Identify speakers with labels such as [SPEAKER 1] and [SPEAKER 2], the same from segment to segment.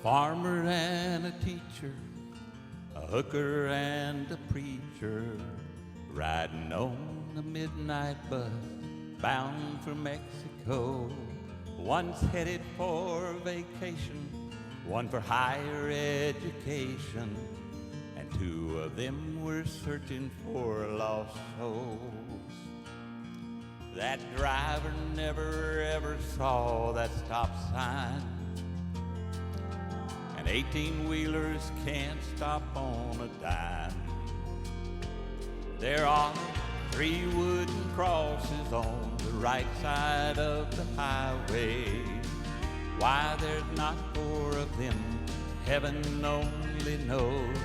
[SPEAKER 1] farmer and a teacher, a hooker and a preacher, riding on the midnight bus bound for Mexico. One's headed for vacation, one for higher education, and two of them were searching for lost souls. That driver never ever saw that stop sign, and 18-wheelers can't stop on a dime. There are 3 wooden crosses on the right side of the highway. Why there's not 4 of them, heaven only knows.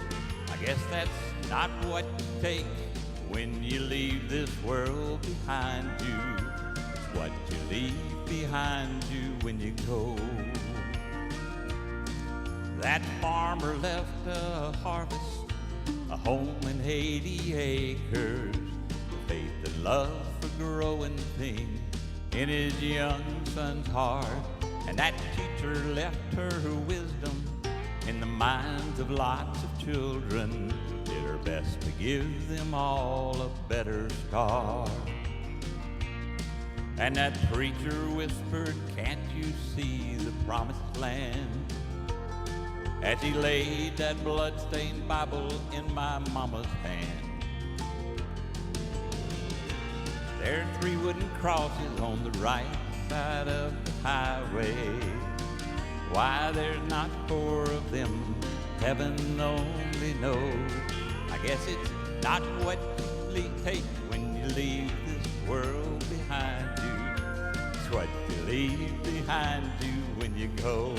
[SPEAKER 1] I guess that's not what you take when you leave this world behind you. It's what you leave behind you when you go. That farmer left a harvest, a home and 80 acres, the faith and love for growing things in his young son's heart. And that teacher left her wisdom in the minds of lots of children, did her best to give them all a better start. And that preacher whispered, "Can't you see the promised land?" as he laid that blood-stained Bible in my mama's hand. There are 3 wooden crosses on the right side of the highway. Why there's not 4 of them, heaven only knows. I guess it's not what you take when you leave this world behind you. It's what you leave behind you when you go.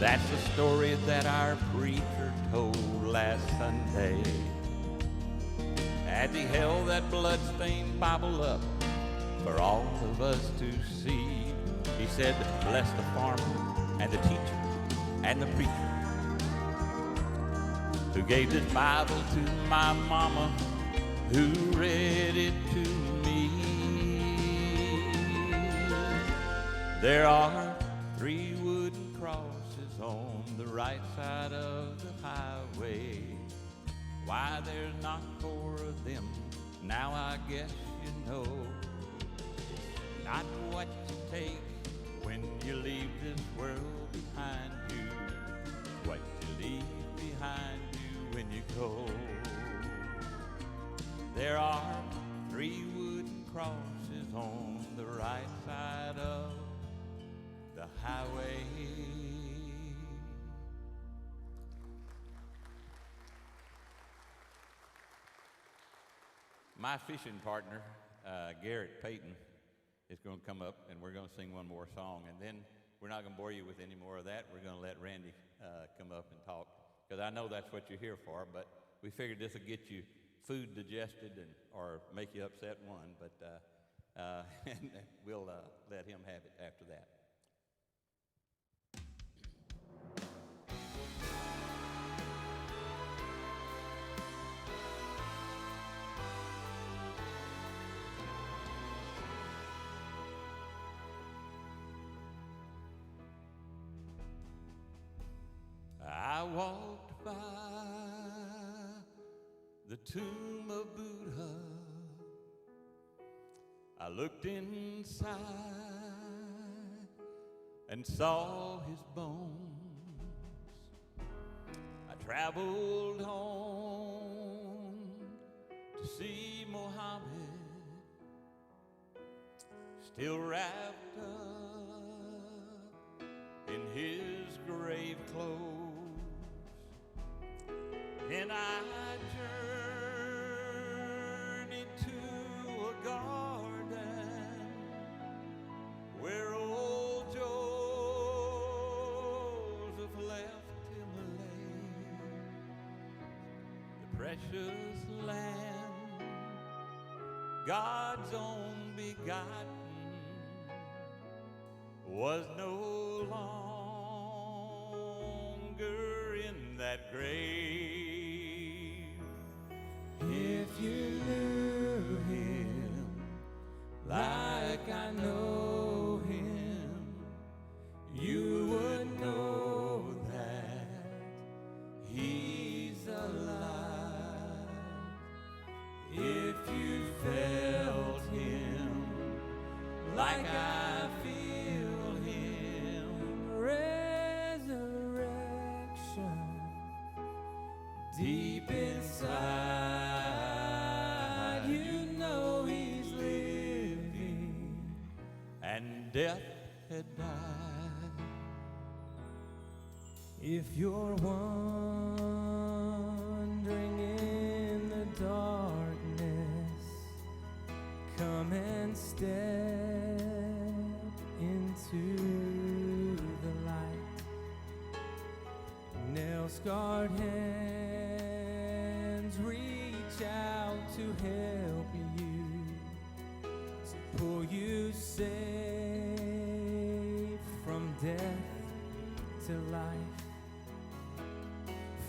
[SPEAKER 1] That's the story that our preacher told last Sunday as he held that blood-stained Bible up for all of us to see. He said, "Bless the farmer and the teacher and the preacher who gave this Bible to my mama, who read it to me." There are 3 wooden crosses on the right side of the highway. Why there's not 4 of them, now I guess you know. Not what you take when you leave this world behind you, what you leave behind you when you go. There are 3 wooden crosses on the right side of the highway. My fishing partner, Garrett Payton, is going to come up and we're going to sing one more song, and then we're not going to bore you with any more of that. We're going to let Randy come up and talk, because I know that's what you're here for, but we figured this will get you food digested or make you upset one, but and we'll let him have it after that. I walked by the tomb of Buddha. I looked inside and saw his bones. I traveled on to see Mohammed, still wrapped up in his grave clothes. And I journeyed to a garden where old Joseph left him lay. The precious lamb, God's own begotten, was no longer in that grave. If you knew him like I know him, you would
[SPEAKER 2] Deep inside, you know he's living,
[SPEAKER 1] and death had died.
[SPEAKER 2] If you're wandering in the darkness, come and step into the light. Nail-scarred hands reach out to help you, to pull you safe from death to life.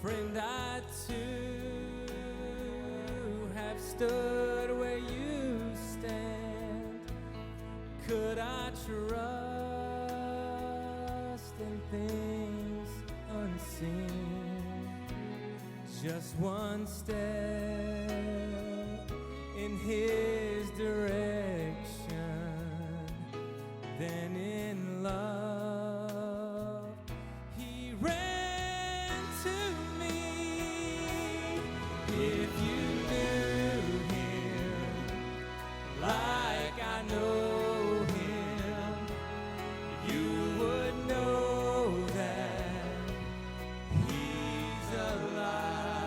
[SPEAKER 2] Friend, I too have stood where you stand. Could I trust in things unseen? Just one step in his direction, then in love he ran to me. If you knew him like I know him, you would know that he's alive.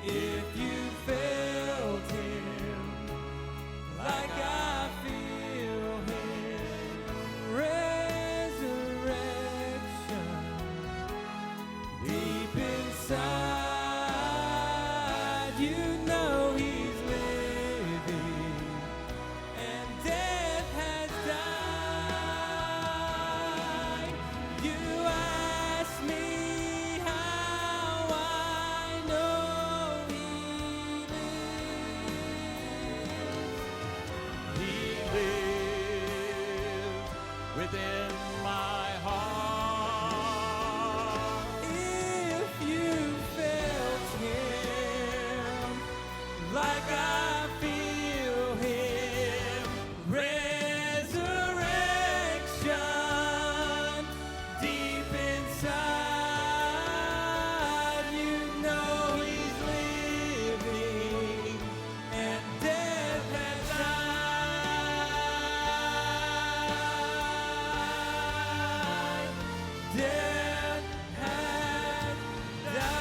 [SPEAKER 2] If you felt him like I feel him, resurrection deep inside, you know he's living, and death has died. You ask me how I know he lives.
[SPEAKER 1] He lives within my heart.
[SPEAKER 2] If you felt him like I feel him, resurrection deep inside, you know he's living, and death has died. Death has died.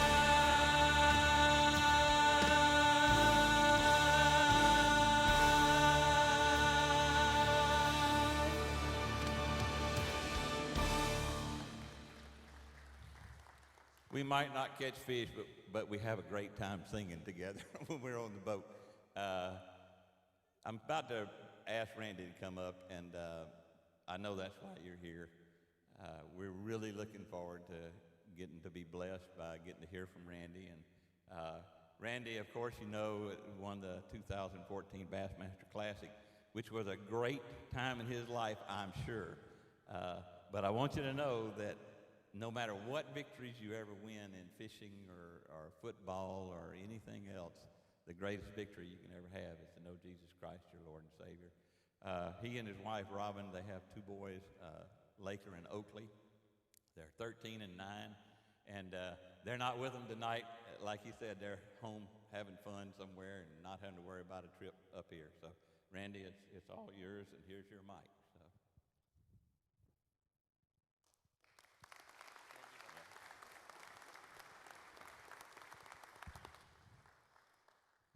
[SPEAKER 1] We might not catch fish, but we have a great time singing together when we're on the boat. I'm about to ask Randy to come up, and I know that's why you're here. We're really looking forward to getting to be blessed by getting to hear from Randy. And Randy, of course, you know, won the 2014 Bassmaster Classic, which was a great time in his life, I'm sure. But I want you to know that no matter what victories you ever win in fishing or football or anything else, the greatest victory you can ever have is to know Jesus Christ, your Lord and Savior. He and his wife, Robin, they have two boys, Laker and Oakley. They're 13 and 9, and they're not with them tonight. Like he said, they're home having fun somewhere and not having to worry about a trip up here. So, Randy, it's all yours, and here's your mic. So.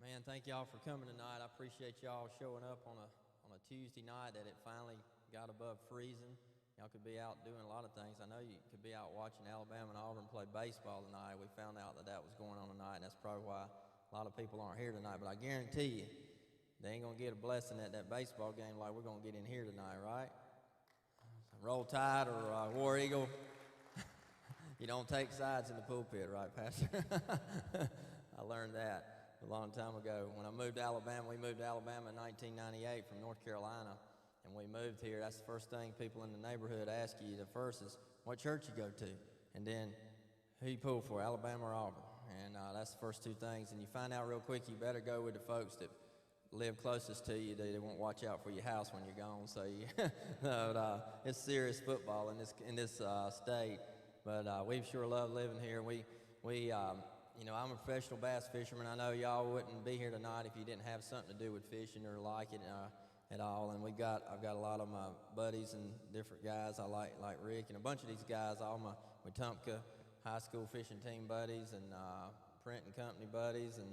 [SPEAKER 3] Man, thank y'all for coming tonight. I appreciate y'all showing up on a Tuesday night that it finally got above freezing. Y'all could be out doing a lot of things. I know you could be out watching Alabama and Auburn play baseball tonight. We found out that was going on tonight, and that's probably why a lot of people aren't here tonight. But I guarantee you, they ain't going to get a blessing at that baseball game like we're going to get in here tonight, right? Roll Tide or War Eagle. You don't take sides in the pulpit, right, Pastor? I learned that a long time ago. When I moved to Alabama, we moved to Alabama in 1998 from North Carolina, and we moved here. That's the first thing people in the neighborhood ask you. The first is, what church you go to? And then, who you pull for, Alabama or Auburn? And that's the first two things. And you find out real quick, you better go with the folks that live closest to you. They won't watch out for your house when you're gone. So it's serious football in this state. But we sure love living here. We you know, I'm a professional bass fisherman. I know y'all wouldn't be here tonight if you didn't have something to do with fishing or like it at all. And I've got a lot of my buddies and different guys I like Rick and a bunch of these guys, all my Wetumpka high school fishing team buddies and print and company buddies and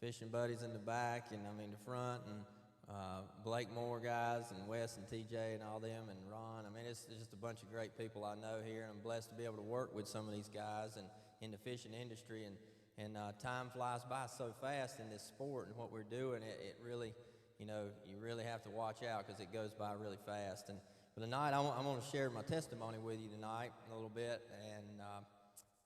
[SPEAKER 3] fishing buddies in the back and I mean the front and Blake Moore guys and Wes and TJ and all them and Ron. I mean, it's just a bunch of great people I know here, and I'm blessed to be able to work with some of these guys and in the fishing industry. And time flies by so fast in this sport and what we're doing. It really, you know, you really have to watch out because it goes by really fast. And for tonight, I want to share my testimony with you tonight a little bit, and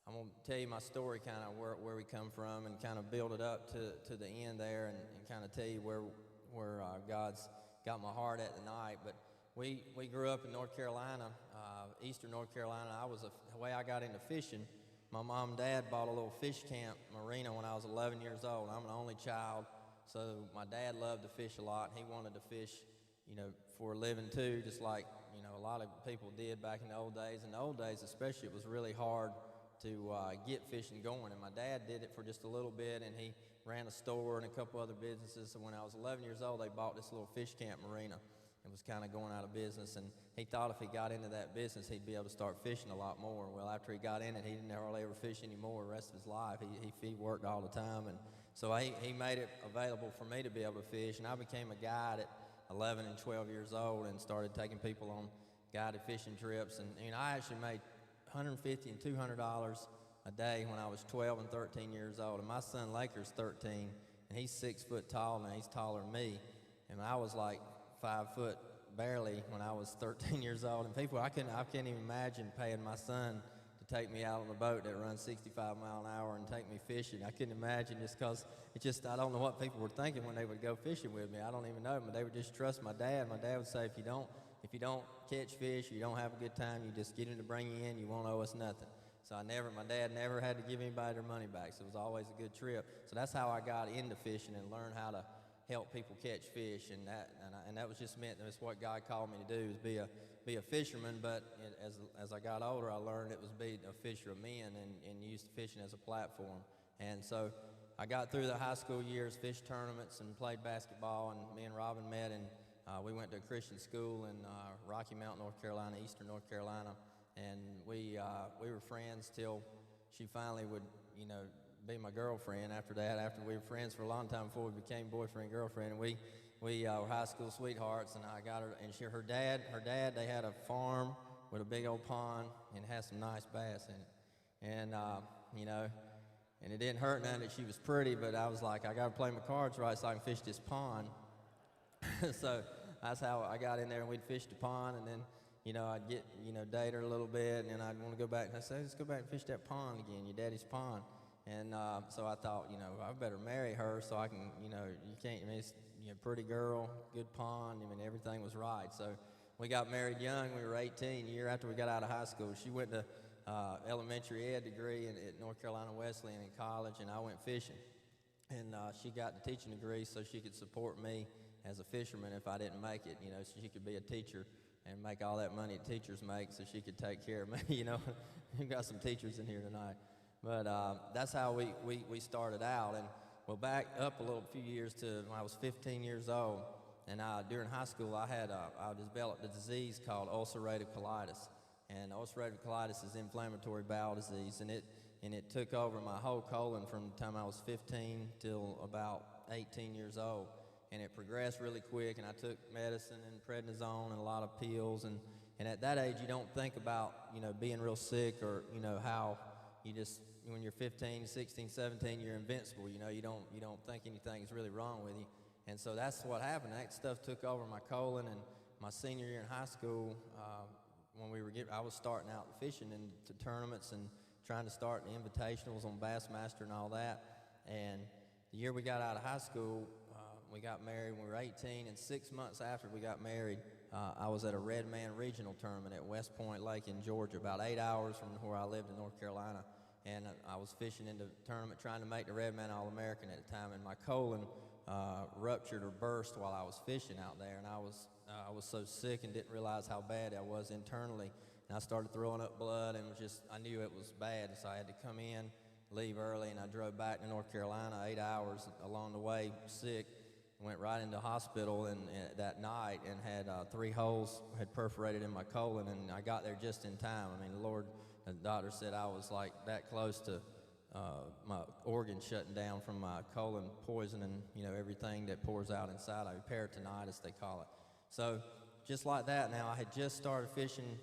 [SPEAKER 3] I'm going to tell you my story, kind of where we come from, and kind of build it up to the end there, and kind of tell you where God's got my heart at tonight. But we grew up in North Carolina, eastern North Carolina. The way I got into fishing, my mom and dad bought a little fish camp marina when I was 11 years old. I'm an only child, so my dad loved to fish a lot. He wanted to fish, you know, for a living too, just like, you know, a lot of people did back in the old days. In the old days especially, it was really hard to get fishing going, and my dad did it for just a little bit, and he ran a store and a couple other businesses. So when I was 11 years old, they bought this little fish camp marina. It was kind of going out of business, and he thought if he got into that business, he'd be able to start fishing a lot more. Well, after he got in it, he didn't hardly ever fish anymore the rest of his life. He worked all the time, and so he made it available for me to be able to fish, and I became a guide at 11 and 12 years old and started taking people on guided fishing trips. And you know, I actually made $150 and $200 a day when I was 12 and 13 years old. And my son Laker's 13, and he's 6 foot tall, and he's taller than me. And I was like 5 foot barely when I was 13 years old. And people, I can't even imagine paying my son to take me out on a boat that runs 65 miles an hour and take me fishing. I couldn't imagine, just because I don't know what people were thinking when they would go fishing with me. I don't even know, but they would just trust my dad. My dad would say, if you don't catch fish, you don't have a good time, you just get him to bring you in, you won't owe us nothing. So my dad never had to give anybody their money back, so it was always a good trip. So that's how I got into fishing and learned how to help people catch fish, and that was just meant, that's what God called me to do, is be a fisherman. But as I got older, I learned it was be a fisher of men and used fishing as a platform. And so I got through the high school years, fished tournaments and played basketball, and me and Robin met, and we went to a Christian school in Rocky Mount, North Carolina, eastern North Carolina, and we were friends till she finally would, you know, be my girlfriend. After we were friends for a long time before we became boyfriend and girlfriend, and we were high school sweethearts. And I got her, and her dad, they had a farm with a big old pond and had some nice bass in it, and you know, and it didn't hurt none that she was pretty, but I was like, I got to play my cards right so I can fish this pond. So that's how I got in there, and we'd fish the pond, and then, you know, I'd get, you know, date her a little bit, and then I'd want to go back, and I'd say, let's go back and fish that pond again, your daddy's pond. And so I thought, you know, I better marry her so I can, you know, you can't, I mean, it's, you know, pretty girl, good pond, I mean, everything was right. So we got married young. We were 18, a year after we got out of high school. She went to elementary ed degree at North Carolina Wesleyan in college, and I went fishing. And she got the teaching degree so she could support me as a fisherman if I didn't make it, you know, so she could be a teacher and make all that money that teachers make so she could take care of me, you know. We've got some teachers in here tonight. But that's how we started out. And well, back up a few years to when I was 15 years old, and during high school I developed a disease called ulcerative colitis. And ulcerative colitis is inflammatory bowel disease, and it took over my whole colon from the time I was 15 till about 18 years old. And it progressed really quick, and I took medicine and prednisone and a lot of pills, and at that age you don't think about, you know, being real sick, or, you know, how you just, when you're 15, 16, 17, you're invincible, you know, you don't think anything is really wrong with you. And so that's what happened. That stuff took over my colon, and my senior year in high school, I was starting out fishing into tournaments and trying to start the invitationals on Bassmaster and all that. And the year we got out of high school, we got married when we were 18, and 6 months after we got married, I was at a Red Man regional tournament at West Point Lake in Georgia, about 8 hours from where I lived in North Carolina. And I was fishing in the tournament trying to make the Red Man All-American at the time, and my colon ruptured or burst while I was fishing out there, and I was so sick and didn't realize how bad I was internally, and I started throwing up blood, and I knew it was bad, so I had to come in, leave early, and I drove back to North Carolina 8 hours along the way, sick. Went right into hospital and that night and had 3 holes had perforated in my colon, and I got there just in time. I mean, the doctor said I was like that close to my organs shutting down from my colon poison and, everything that pours out inside. Peritonitis, they call it. So just like that, now I had just started fishing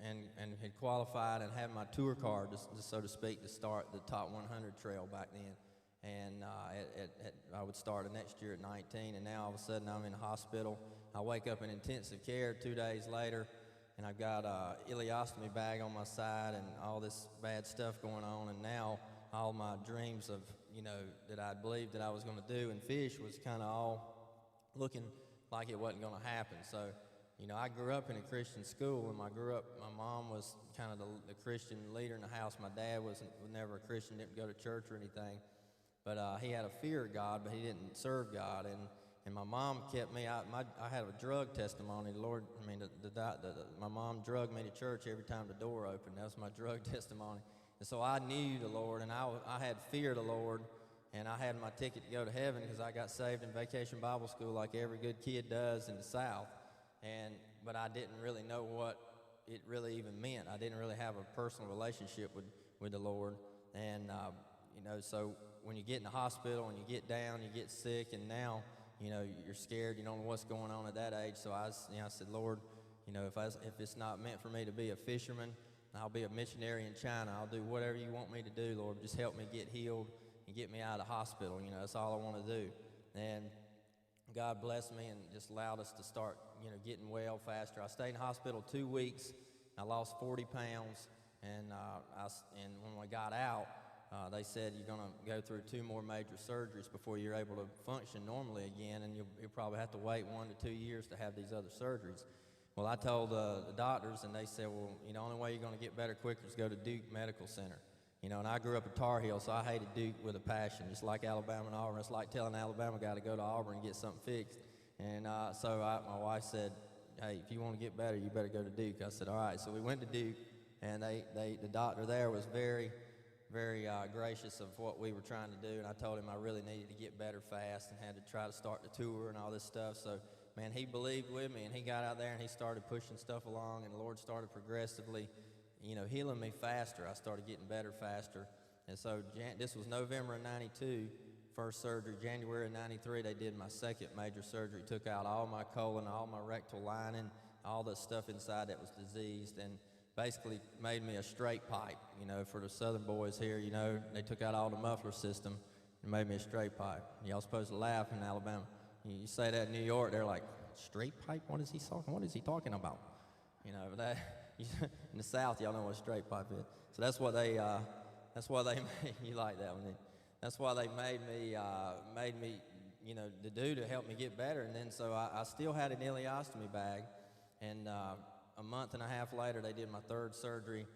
[SPEAKER 3] and had qualified and had my tour card, just so to speak, to start the Top 100 trail back then. And I would start the next year at 19, and now all of a sudden I'm in the hospital. I wake up in intensive care 2 days later, and I've got a ileostomy bag on my side and all this bad stuff going on, and now all my dreams of, that I believed that I was going to do and fish was kind of all looking like it wasn't going to happen. So, I grew up in a Christian school, and my mom was kind of the Christian leader in the house. My dad was never a Christian, didn't go to church or anything. But he had a fear of God, but he didn't serve God. And my mom kept me out. I had a drug testimony. My mom drugged me to church every time the door opened. That was my drug testimony. And so I knew the Lord, and I had fear of the Lord, and I had my ticket to go to heaven because I got saved in Vacation Bible School like every good kid does in the South. But I didn't really know what it really even meant. I didn't really have a personal relationship with the Lord. And, so when you get in the hospital and you get down, you get sick, and now, you're scared, you don't know what's going on at that age. So I said, Lord, if it's not meant for me to be a fisherman, I'll be a missionary in China. I'll do whatever you want me to do, Lord. Just help me get healed and get me out of the hospital. That's all I want to do. And God blessed me and just allowed us to start, getting well faster. I stayed in the hospital 2 weeks. I lost 40 pounds, and when I got out, they said you're going to go through 2 more major surgeries before you're able to function normally again, and you'll probably have to wait 1 to 2 years to have these other surgeries. Well, I told the doctors, and they said, well, the only way you're going to get better quicker is go to Duke Medical Center. And I grew up at Tar Heel, so I hated Duke with a passion, just like Alabama and Auburn. It's like telling an Alabama guy to go to Auburn and get something fixed. And so my wife said, hey, if you want to get better, you better go to Duke. I said, all right. So we went to Duke, and the doctor there was very, very gracious of what we were trying to do. And I told him I really needed to get better fast and had to try to start the tour and all this stuff. So, man, he believed with me, and he got out there and he started pushing stuff along, and the Lord started progressively healing me faster. I started getting better faster. And so this was November of 92, first surgery. January of 93, they did my second major surgery. Took out all my colon, all my rectal lining, all the stuff inside that was diseased, and basically made me a straight pipe. For the southern boys here, they took out all the muffler system and made me a straight pipe. Y'all supposed to laugh in Alabama. You say that in New York, they're like, straight pipe? What is he talking about? That in the South, y'all know what a straight pipe is. So that's what they made. You like that one? That's why they made me, to do to help me get better. And then so I still had an ileostomy bag, and a month and a half later, they did my third surgery,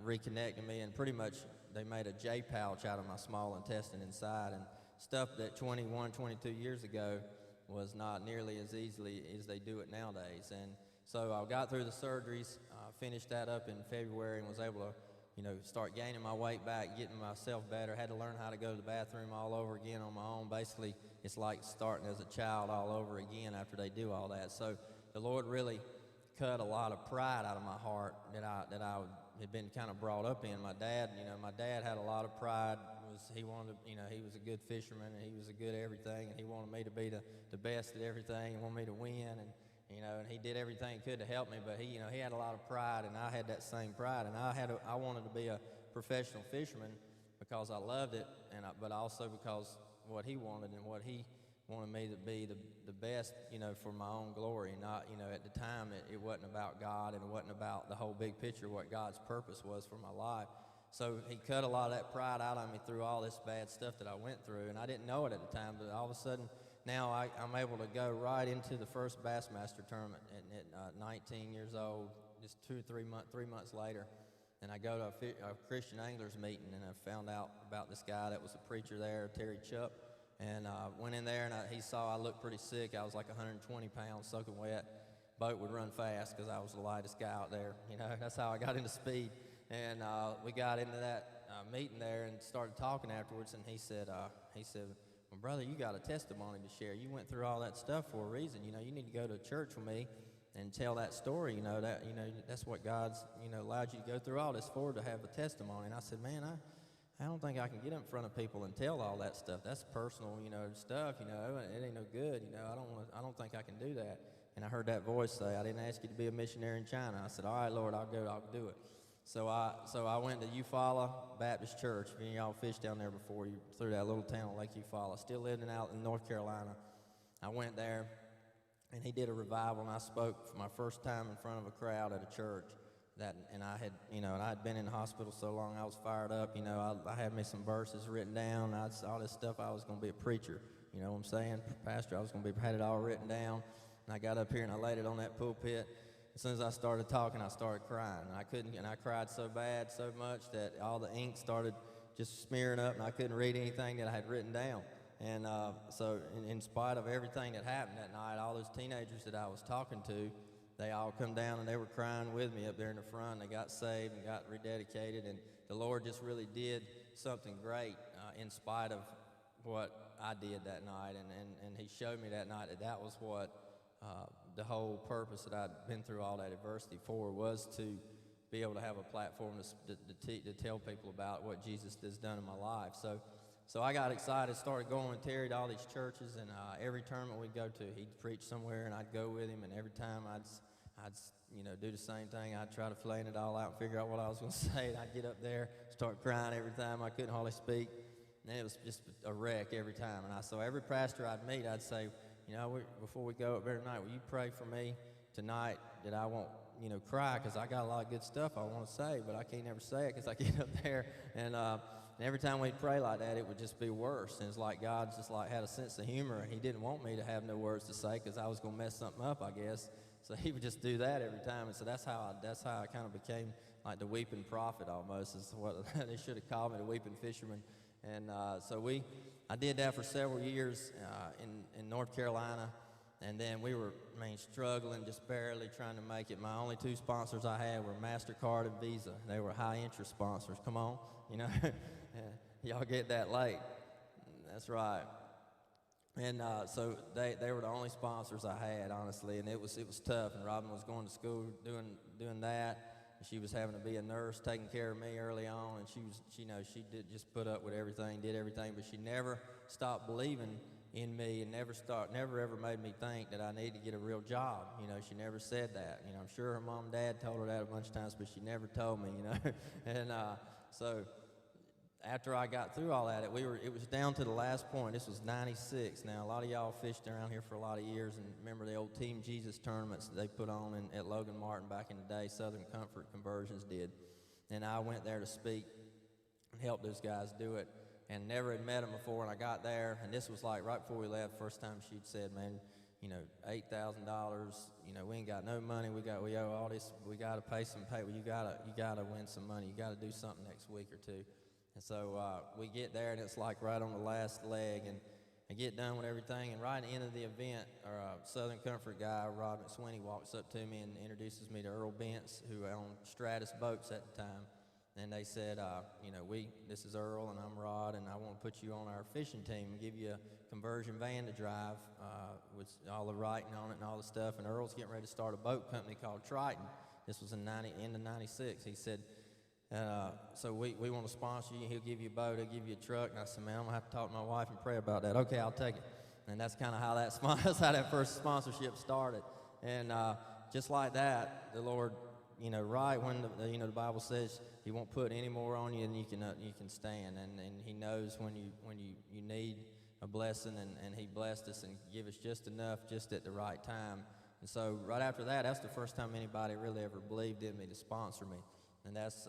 [SPEAKER 3] reconnecting me, and pretty much they made a J pouch out of my small intestine inside, and stuff that 21, 22 years ago was not nearly as easily as they do it nowadays. And so I got through the surgeries, finished that up in February, and was able to, start gaining my weight back, getting myself better. Had to learn how to go to the bathroom all over again on my own. Basically, it's like starting as a child all over again after they do all that. So the Lord really cut a lot of pride out of my heart that I had been kind of brought up in. My dad had a lot of pride. He wanted to, he was a good fisherman, and he was a good everything, and he wanted me to be the best at everything, and wanted me to win, and he did everything he could to help me. But he had a lot of pride, and I had that same pride, and I wanted to be a professional fisherman because I loved it, but also because what he wanted and what he wanted me to be the best, for my own glory. Not, at the time it wasn't about God, and it wasn't about the whole big picture, what God's purpose was for my life. So he cut a lot of that pride out of me through all this bad stuff that I went through, and I didn't know it at the time, but all of a sudden now I'm able to go right into the first Bassmaster tournament at 19 years old, just 3 months later, and I go to a Christian anglers meeting, and I found out about this guy that was a preacher there, Terry Chupp, and went in there, and he saw I looked pretty sick. I was like 120 pounds, soaking wet. Boat would run fast because I was the lightest guy out there. That's how I got into speed. And we got into that meeting there and started talking afterwards, and he said, well, brother, you got a testimony to share. You went through all that stuff for a reason. You know, you need to go to church with me and tell that story. You know, that's what God's, allowed you to go through all this for, to have a testimony. And I said, man, I don't think I can get in front of people and tell all that stuff. That's personal, stuff. It ain't no good. I don't think I can do that. And I heard that voice say, I didn't ask you to be a missionary in China. I said, all right, Lord, I'll go. I'll do it. So I went to Eufaula Baptist Church. If any of y'all fished down there before, you through that little town of Lake Eufaula. Still living out in North Carolina. I went there, and he did a revival, and I spoke for my first time in front of a crowd at a church. And I had, and I had been in the hospital so long, I was fired up. I had me some verses written down. All this stuff. I was going to be a preacher. You know what I'm saying, Pastor? I was going to had it all written down. And I got up here and I laid it on that pulpit. As soon as I started talking, I started crying. And I cried so bad, so much that all the ink started just smearing up, and I couldn't read anything that I had written down. And so in spite of everything that happened that night, all those teenagers that I was talking to, they all come down and they were crying with me up there in the front. They got saved and got rededicated, and the Lord just really did something great in spite of what I did that night. And He showed me that night that was what the whole purpose that I'd been through all that adversity for, was to be able to have a platform to tell people about what Jesus has done in my life. So I got excited, started going with Terry to all these churches, and every tournament we'd go to, he'd preach somewhere, and I'd go with him, and every time I'd do the same thing. I'd try to plan it all out and figure out what I was going to say, and I'd get up there, start crying every time. I couldn't hardly speak, and it was just a wreck every time. And so every pastor I'd meet, I'd say, before we go up there tonight, will you pray for me tonight that I won't, cry, because I got a lot of good stuff I want to say, but I can't ever say it because I get up there, and every time we'd pray like that, it would just be worse. And it's like God just had a sense of humor, and He didn't want me to have no words to say because I was going to mess something up, I guess. So He would just do that every time, and so that's how I kind of became like the weeping prophet almost, is what they should have called me, the weeping fisherman. And I did that for several years in North Carolina, and then we were, struggling, just barely trying to make it. My only two sponsors I had were MasterCard and Visa. They were high-interest sponsors. Come on, y'all get that late. That's right. And so they were the only sponsors I had, honestly, and it was tough. And Robin was going to school doing that. She was having to be a nurse, taking care of me early on, and she did just put up with everything, did everything, but she never stopped believing in me, and never ever made me think that I need to get a real job. She never said that. I'm sure her mom and dad told her that a bunch of times, but she never told me. And so after I got through all that, it was down to the last point. This was 96. Now, a lot of y'all fished around here for a lot of years, and remember the old Team Jesus tournaments that they put on at Logan Martin back in the day. Southern Comfort Conversions did. And I went there to speak and help those guys do it, and never had met them before. And I got there, and this was like right before we left. First time she'd said, man, $8,000. We ain't got no money. We owe all this. We got to pay some pay. Well, you gotta win some money. You got to do something next week or two. And so we get there, and it's like right on the last leg, and I get done with everything. And right at the end of the event, our Southern Comfort guy, Rod McSweeney, walks up to me and introduces me to Earl Bentz, who owned Stratus Boats at the time. And they said, this is Earl, and I'm Rod, and I want to put you on our fishing team and give you a conversion van to drive with all the writing on it and all the stuff. And Earl's getting ready to start a boat company called Triton. This was in end of 96. He said, so we want to sponsor you. He'll give you a boat, he'll give you a truck. And I said, man, I'm going to have to talk to my wife and pray about that. Okay, I'll take it. And that's kind of how that's how that first sponsorship started. And just like that, the Lord, right when the Bible says He won't put any more on you than you can stand, and He knows when you need a blessing, and He blessed us and give us just enough, just at the right time. And so right after that, that's the first time anybody really ever believed in me to sponsor me, and that's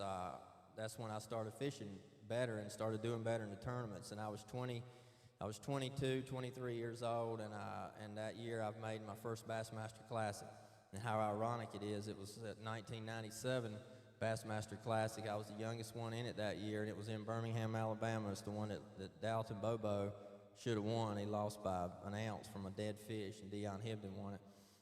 [SPEAKER 3] when I started fishing better and started doing better in the tournaments. And I was 22, 23 years old, and that year I've made my first Bassmaster Classic. And how ironic it is, it was at 1997 Bassmaster Classic. I was the youngest one in it that year, and it was in Birmingham, Alabama. It's the one that Dalton Bobo should have won. He lost by an ounce from a dead fish, and Dion Hibden won it.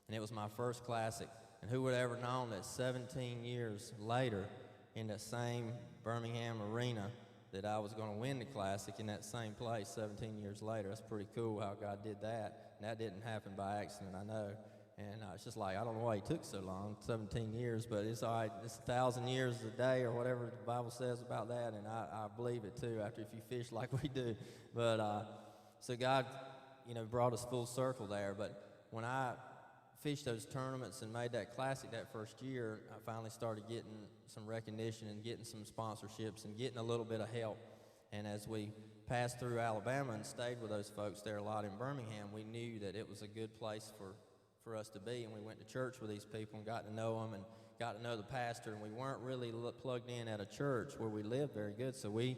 [SPEAKER 3] And it was my first Classic. And who would have ever known that 17 years later, in that same Birmingham arena, that I was going to win the Classic in that same place 17 years later. That's pretty cool how God did that. And that didn't happen by accident, I know. And it's just like, I don't know why he took so long, 17 years, but it's all right. It's 1,000 years a day or whatever the Bible says about that, and I believe it too after if you fish like we do. But so God, brought us full circle there. But when I fished those tournaments and made that Classic that first year, I finally started getting some recognition and getting some sponsorships and getting a little bit of help. And as we passed through Alabama and stayed with those folks there a lot in Birmingham, we knew that it was a good place for us to be, and we went to church with these people and got to know them and got to know the pastor, and we weren't really plugged in at a church where we lived very good, so we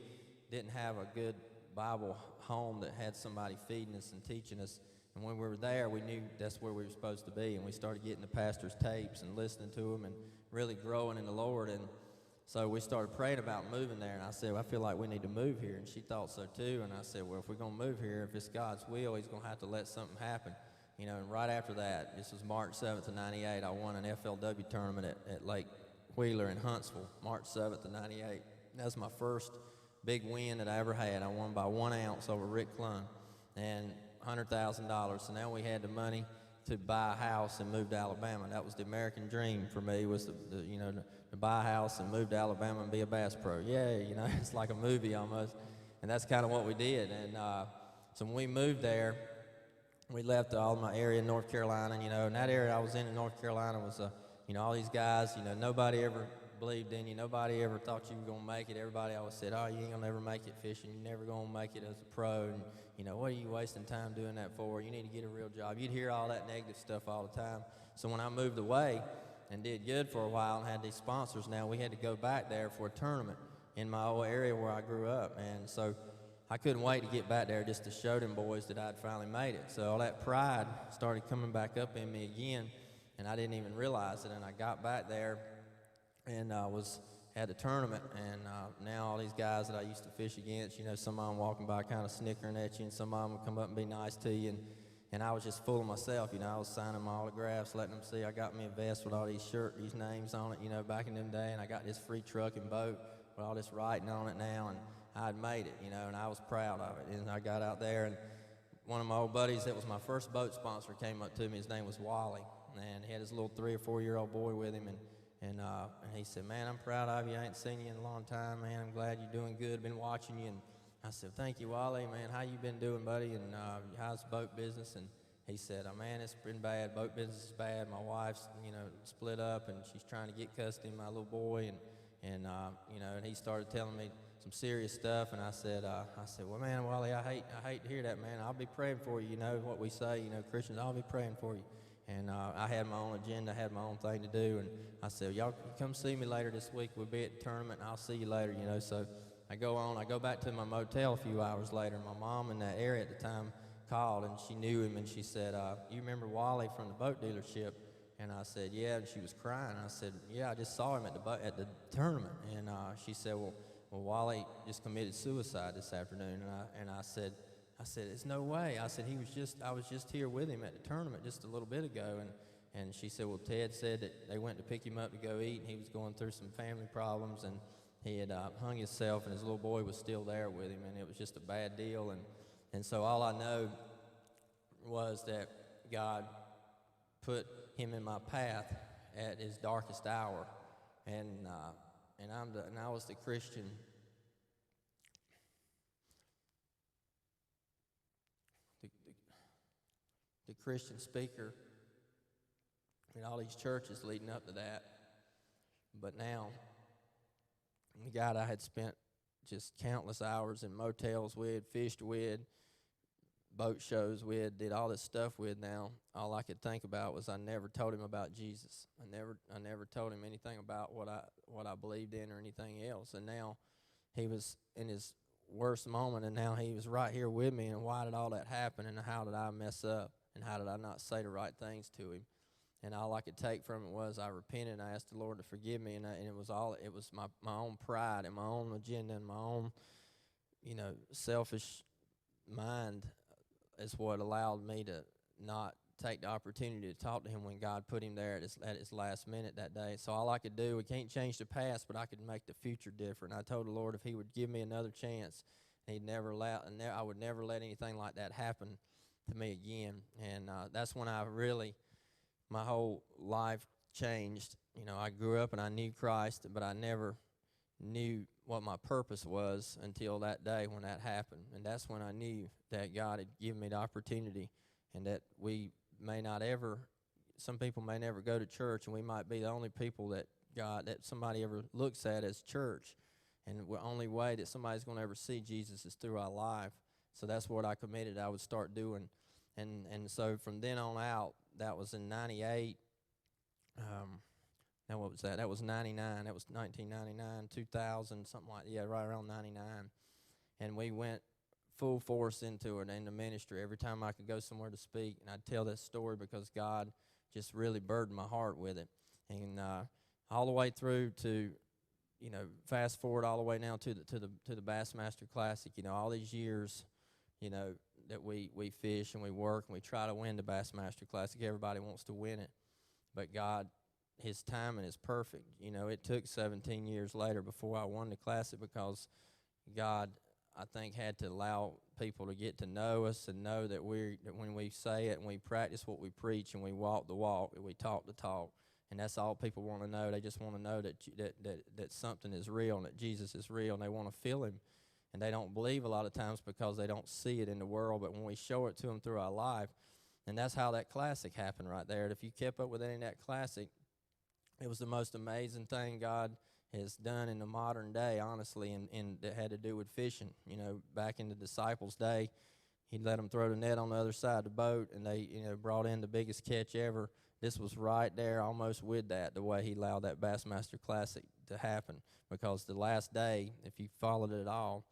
[SPEAKER 3] didn't have a good Bible home that had somebody feeding us and teaching us. And when we were there, we knew that's where we were supposed to be, and we started getting the pastor's tapes and listening to him and really growing in the Lord. And so we started praying about moving there, and I said, well, I feel like we need to move here, and she thought so too. And I said, well, if we're going to move here, if it's God's will, he's going to have to let something happen. And right after that, this was March 7th of 98, I won an FLW tournament at Lake Wheeler in Huntsville, March 7th of 98. That was my first big win that I ever had. I won by 1 ounce over Rick Clun and $100,000. So now we had the money to buy a house and move to Alabama. That was the American dream for me, was to buy a house and move to Alabama and be a bass pro. Yeah, it's like a movie almost. And that's kind of what we did. And so when we moved there, we left all my area in North Carolina, and that area I was in North Carolina was, all these guys, nobody ever believed in you. Nobody ever thought you were going to make it. Everybody always said, oh, you ain't going to never make it fishing. You're never going to make it as a pro. And, what are you wasting time doing that for? You need to get a real job. You'd hear all that negative stuff all the time. So when I moved away and did good for a while and had these sponsors, now we had to go back there for a tournament in my old area where I grew up. And so I couldn't wait to get back there just to show them boys that I'd finally made it. So all that pride started coming back up in me again, and I didn't even realize it. And I got back there and had a tournament, and now all these guys that I used to fish against, some of them walking by kind of snickering at you, and some of them would come up and be nice to you. And I was just full of myself, I was signing my autographs, letting them see I got me a vest with all these names on it, back in them day, and I got this free truck and boat with all this writing on it now, and I'd made it, and I was proud of it. And I got out there, and one of my old buddies that was my first boat sponsor came up to me. His name was Wally, and he had his little 3 or 4 year old boy with him, and he said, man, I'm proud of you. I ain't seen you in a long time, man. I'm glad you're doing good. Been watching you. And I said, thank you, Wally, man. How you been doing, buddy? And how's the boat business? And he said, oh, man, it's been bad. Boat business is bad. My wife's, split up, and she's trying to get custody of my little boy. And he started telling me some serious stuff, and I said, well, man, Wally, I hate to hear that, man. I'll be praying for you. What we say, Christians, I'll be praying for you. And I had my own agenda, had my own thing to do, and I said, y'all come see me later this week. We'll be at the tournament, and I'll see you later, So I go back to my motel a few hours later. My mom in that area at the time called, and she knew him, and she said, you remember Wally from the boat dealership? And I said, yeah, and she was crying. I said, yeah, I just saw him at the tournament. And she said, well, Wally just committed suicide this afternoon. And I said, there's no way. I said, I was just here with him at the tournament just a little bit ago. And she said, well, Ted said that they went to pick him up to go eat, and he was going through some family problems, and he had hung himself, and his little boy was still there with him, and it was just a bad deal. And so all I know was that God put him in my path at his darkest hour, and I was the Christian. The Christian speaker in all these churches leading up to that. But now, the guy that I had spent just countless hours in motels with, fished with, boat shows with, did all this stuff with, now all I could think about was I never told him about Jesus. I never told him anything about what I believed in or anything else. And now he was in his worst moment, and now he was right here with me, and why did all that happen, and how did I mess up, and how did I not say the right things to him? And all I could take from it was I repented, and I asked the Lord to forgive me, and it was my own pride and my own agenda and my own, selfish mind is what allowed me to not take the opportunity to talk to him when God put him there at his last minute that day. So all I could do, we can't change the past, but I could make the future different. I told the Lord if he would give me another chance, I would never let anything like that happen to me again. And that's when my whole life changed. You know, I grew up and I knew Christ, but I never knew what my purpose was until that day when that happened. And that's when I knew that God had given me the opportunity, and that some people may never go to church, and we might be the only people that somebody ever looks at as church. And the only way that somebody's going to ever see Jesus is through our life. So that's what I committed I would start doing. And so from then on out, that was in 98. Now what was that? That was 99. That was 1999, 2000, something like that. Yeah, right around 99. And we went full force into the ministry. Every time I could go somewhere to speak, and I'd tell that story because God just really burdened my heart with it. And all the way through to, you know, fast forward all the way now to the Bassmaster Classic. You know, all these years, you know, that we fish and we work and we try to win the Bassmaster Classic. Everybody wants to win it, but God, his timing is perfect. You know, it took 17 years later before I won the Classic because God, I think, had to allow people to get to know us and know that when we say it and we practice what we preach and we walk the walk and we talk the talk, and that's all people want to know. They just want to know that something is real and that Jesus is real, and they want to feel him. And they don't believe a lot of times because they don't see it in the world, but when we show it to them through our life, and that's how that Classic happened right there. And if you kept up with any of that Classic, it was the most amazing thing God has done in the modern day, honestly, and that had to do with fishing. You know, back in the disciples' day, he'd let them throw the net on the other side of the boat, and they, you know, brought in the biggest catch ever. This was right there almost with that, the way he allowed that Bassmaster Classic to happen. Because the last day, if you followed it all,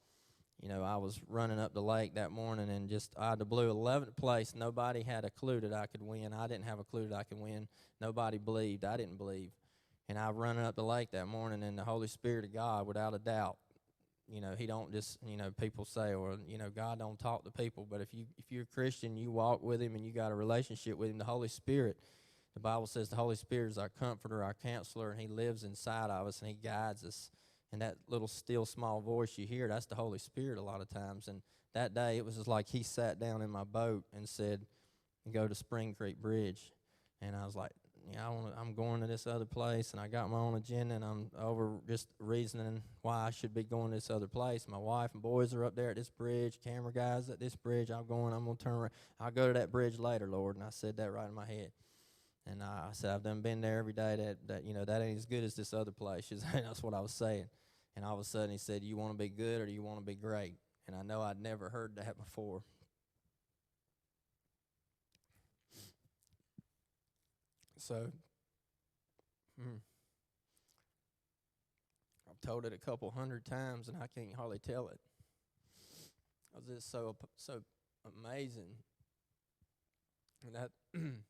[SPEAKER 3] you know, I was running up the lake that morning and just out of the blue, 11th place. Nobody had a clue that I could win. I didn't have a clue that I could win. Nobody believed. I didn't believe. And I running up the lake that morning, and the Holy Spirit of God, without a doubt, you know, he don't just, you know, people say, or, you know, God don't talk to people. But if you're a Christian, you walk with him and you got a relationship with him, the Holy Spirit, the Bible says the Holy Spirit is our comforter, our counselor, and he lives inside of us and he guides us. And that little still small voice you hear, that's the Holy Spirit a lot of times. And that day, it was just like he sat down in my boat and said, go to Spring Creek Bridge. And I was like, yeah, I'm going to this other place, and I got my own agenda, and I'm over just reasoning why I should be going to this other place. My wife and boys are up there at this bridge, camera guys at this bridge. I'm going to turn around. I'll go to that bridge later, Lord. And I said that right in my head. And I said, I've done been there every day. That you know, that ain't as good as this other place. That's what I was saying. And all of a sudden he said, you want to be good or do you want to be great? And I know I'd never heard that before. So, I've told it a couple hundred times and I can't hardly tell it. It's just so amazing. And that, and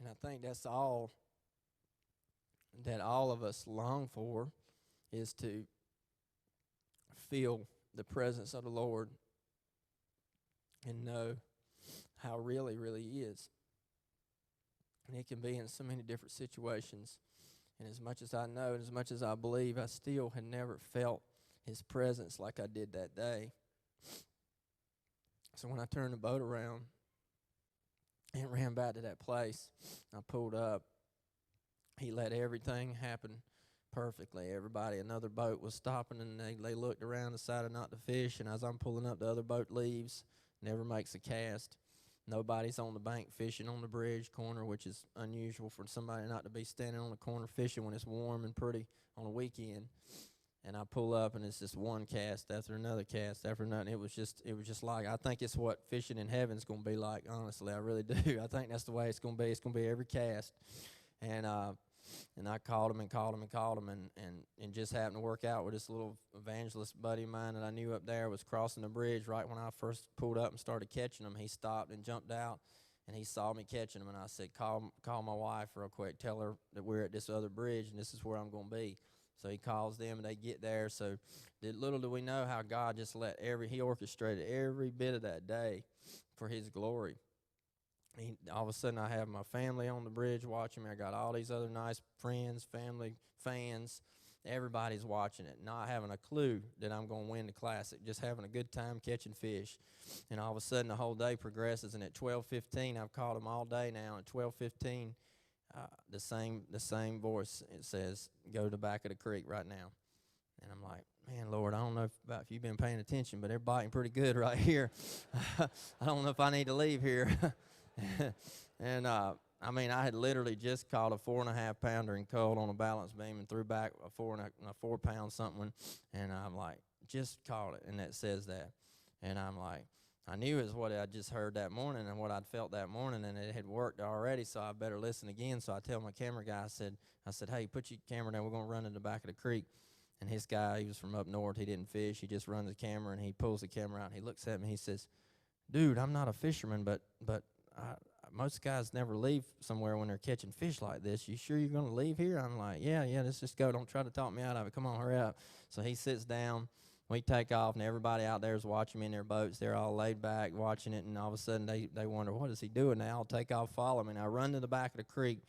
[SPEAKER 3] I think that's all that all of us long for, is to feel the presence of the Lord and know how real he really is. And it can be in so many different situations. And as much as I know, and as much as I believe, I still had never felt his presence like I did that day. So when I turned the boat around and ran back to that place, I pulled up. He let everything happen perfectly. Another boat was stopping, and they looked around, decided not to fish. And as I'm pulling up, the other boat leaves, never makes a cast. Nobody's on the bank fishing on the bridge corner, which is unusual for somebody not to be standing on the corner fishing when it's warm and pretty on a weekend. And I pull up, and it's just one cast after another cast after another. It was just like, I think it's what fishing in heaven's going to be like, honestly. I really do. I think that's the way it's going to be. It's going to be every cast. And I called him and just happened to work out with this little evangelist buddy of mine that I knew up there was crossing the bridge right when I first pulled up and started catching them. He stopped and jumped out, and he saw me catching them, and I said, call my wife real quick. Tell her that we're at this other bridge, and this is where I'm going to be. So he calls them, and they get there. So little do we know how God just he orchestrated every bit of that day for his glory. all of a sudden, I have my family on the bridge watching me. I got all these other nice friends, family, fans. Everybody's watching it, not having a clue that I'm going to win the Classic, just having a good time catching fish. And all of a sudden, the whole day progresses, and at 12:15, I've caught them all day now. At 12:15, the same voice, it says, "Go to the back of the creek right now." And I'm like, man, Lord, I don't know if you've been paying attention, but they're biting pretty good right here. I don't know if I need to leave here. And I mean, I had literally just caught a 4.5 pounder and culled on a balance beam and threw back a 4 pound something, and I'm like, just caught it, and that says that, and I'm like, I knew it was what I just heard that morning and what I'd felt that morning, and it had worked already, so I better listen again. So I tell my camera guy, I said, hey, put your camera down. We're gonna run in the back of the creek. And his guy, he was from up north. He didn't fish. He just runs the camera, and he pulls the camera out, and he looks at me. He says, dude, I'm not a fisherman, but most guys never leave somewhere when they're catching fish like this. You sure you're going to leave here? I'm like, yeah, let's just go. Don't try to talk me out of it. Come on, hurry up. So he sits down. We take off, and everybody out there is watching me in their boats. They're all laid back watching it, and all of a sudden they wonder, what is he doing now? I'll take off, follow him. And I run to the back of the creek,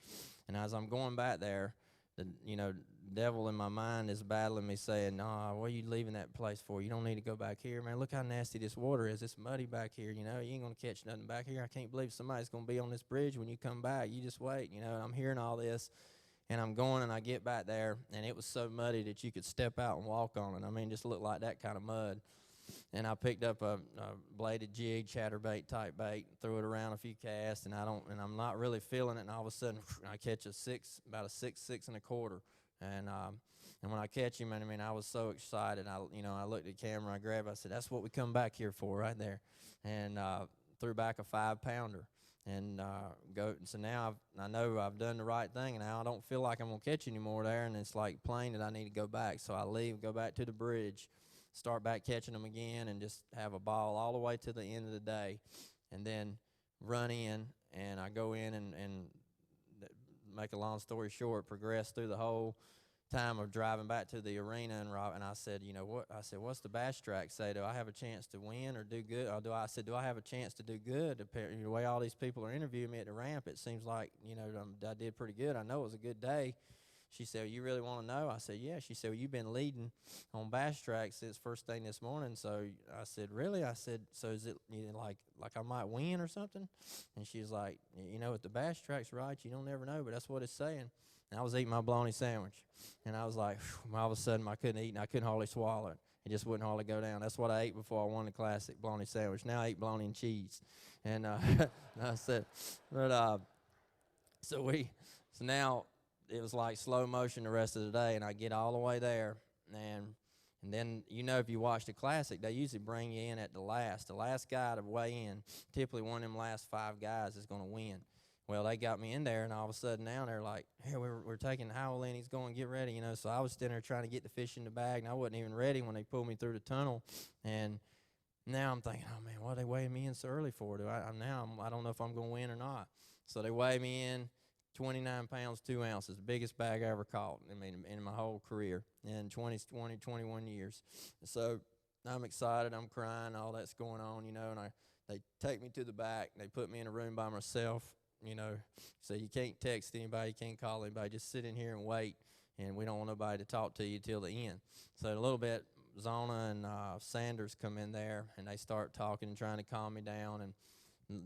[SPEAKER 3] and as I'm going back there, the devil in my mind is battling me, saying, nah, what are you leaving that place for? You don't need to go back here. Man, look how nasty this water is. It's muddy back here, you ain't going to catch nothing back here. I can't believe somebody's going to be on this bridge when you come back. You just wait, and I'm hearing all this, and I'm going, and I get back there, and it was so muddy that you could step out and walk on it. I mean, just looked like that kind of mud. And I picked up a bladed jig, chatterbait type bait, threw it around a few casts, and I'm not really feeling it, and all of a sudden I catch about a 6 1/4. And when I catch him, I mean, I was so excited. I looked at the camera, I grabbed it, I said, that's what we come back here for right there. And threw back a 5 pounder. And so now I know I've done the right thing, and now I don't feel like I'm going to catch any more there, and it's like plain that I need to go back. So I leave, go back to the bridge, start back catching them again, and just have a ball all the way to the end of the day. And then run in, and I go in and make a long story short, progress through the whole time of driving back to the arena, and I said, what? I said, what's the bass track say? Do I have a chance to win or do good? Or do I have a chance to do good? The way all these people are interviewing me at the ramp, it seems like, I did pretty good. I know it was a good day. She said, you really want to know? I said, yeah. She said, well, you've been leading on bass track since first thing this morning. So I said, really? I said, so is it like I might win or something? And she's like, if the bass track's right, you don't ever know, but that's what it's saying. And I was eating my bologna sandwich, and I was like, all of a sudden I couldn't eat, and I couldn't hardly swallow it. It just wouldn't hardly go down. That's what I ate before I won the Classic, bologna sandwich. Now I eat bologna and cheese. And I said, but so now it was like slow motion the rest of the day, and I get all the way there, and then, if you watch the Classic, they usually bring you in at the last. The last guy to weigh in, typically one of them last 5 guys is going to win. Well, they got me in there, and all of a sudden now they're like, hey, we're taking Howell in. He's going to get ready, So I was standing there trying to get the fish in the bag, and I wasn't even ready when they pulled me through the tunnel. And now I'm thinking, oh, man, why are they weighing me in so early for? I don't know if I'm going to win or not. So they weigh me in, 29 pounds, 2 ounces, the biggest bag I ever caught, in my whole career, in 21 years. So I'm excited, I'm crying, all that's going on, and they take me to the back, they put me in a room by myself, so you can't text anybody, you can't call anybody, just sit in here and wait, and we don't want nobody to talk to you till the end. So in a little bit, Zona and Sanders come in there, and they start talking and trying to calm me down, and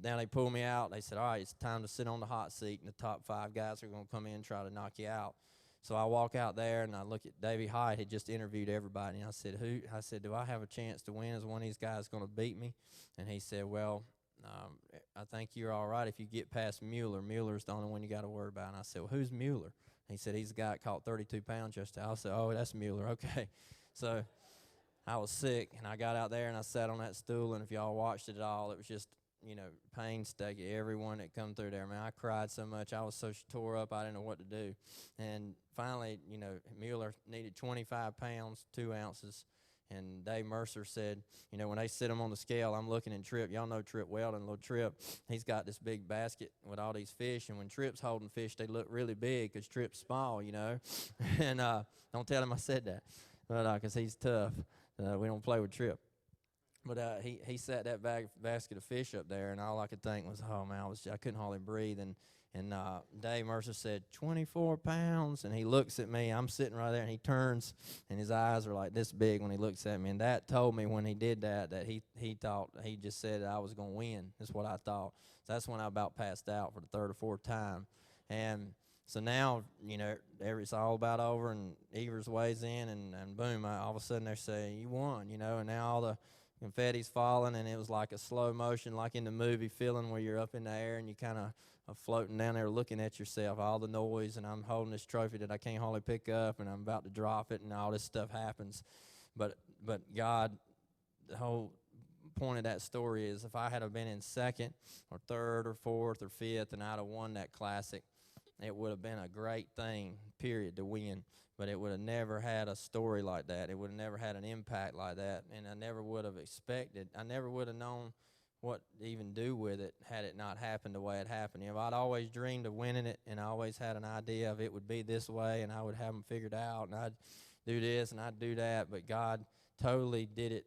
[SPEAKER 3] now they pull me out. They said, all right, it's time to sit on the hot seat, and the top 5 guys are going to come in and try to knock you out. So I walk out there, and I look at Davey Hyde. Had just interviewed everybody, and I said, do I have a chance to win? Is one of these guys going to beat me? And he said, well, I think you're all right if you get past Mueller. Mueller's the only one you got to worry about. And I said, well, who's Mueller? He said, he's the guy that caught 32 pounds yesterday. I said, oh, that's Mueller. Okay. So I was sick, and I got out there, and I sat on that stool, and if y'all watched it at all, it was just, painstaking. Everyone that come through there, man, I cried so much. I was so tore up, I didn't know what to do. And finally, Mueller needed 25 pounds, 2 ounces. And Dave Mercer said, when they sit him on the scale, I'm looking at Tripp. Y'all know Tripp Weldon, little Tripp. He's got this big basket with all these fish. And when Tripp's holding fish, they look really big because Tripp's small, And don't tell him I said that, but because he's tough. We don't play with Tripp. But he set that basket of fish up there, and all I could think was, oh man, I couldn't hardly breathe. And Dave Mercer said 24 pounds, and he looks at me. I'm sitting right there, and he turns, and his eyes are like this big when he looks at me. And that told me when he did that he thought, he just said that I was going to win. That's what I thought. So that's when I about passed out for the third or fourth time. And so now, you know, it's all about over, and Evers weighs in, and boom, all of a sudden they're saying, you won, you know, and now all the confetti's falling, and it was like a slow motion, like in the movie feeling where you're up in the air and you kind of are floating down there looking at yourself, all the noise, and I'm holding this trophy that I can't hardly pick up, and I'm about to drop it, and all this stuff happens. But God, the whole point of that story is if I had been in second or third or fourth or fifth and I'd have won that classic, it would have been a great thing, period, to win. But it would have never had a story like that. It would have never had an impact like that. And I never would have expected, I never would have known what to even do with it had it not happened the way it happened. You know, I'd always dreamed of winning it, and I always had an idea of it would be this way, and I would have them figured out, and I'd do this and I'd do that. But God totally did it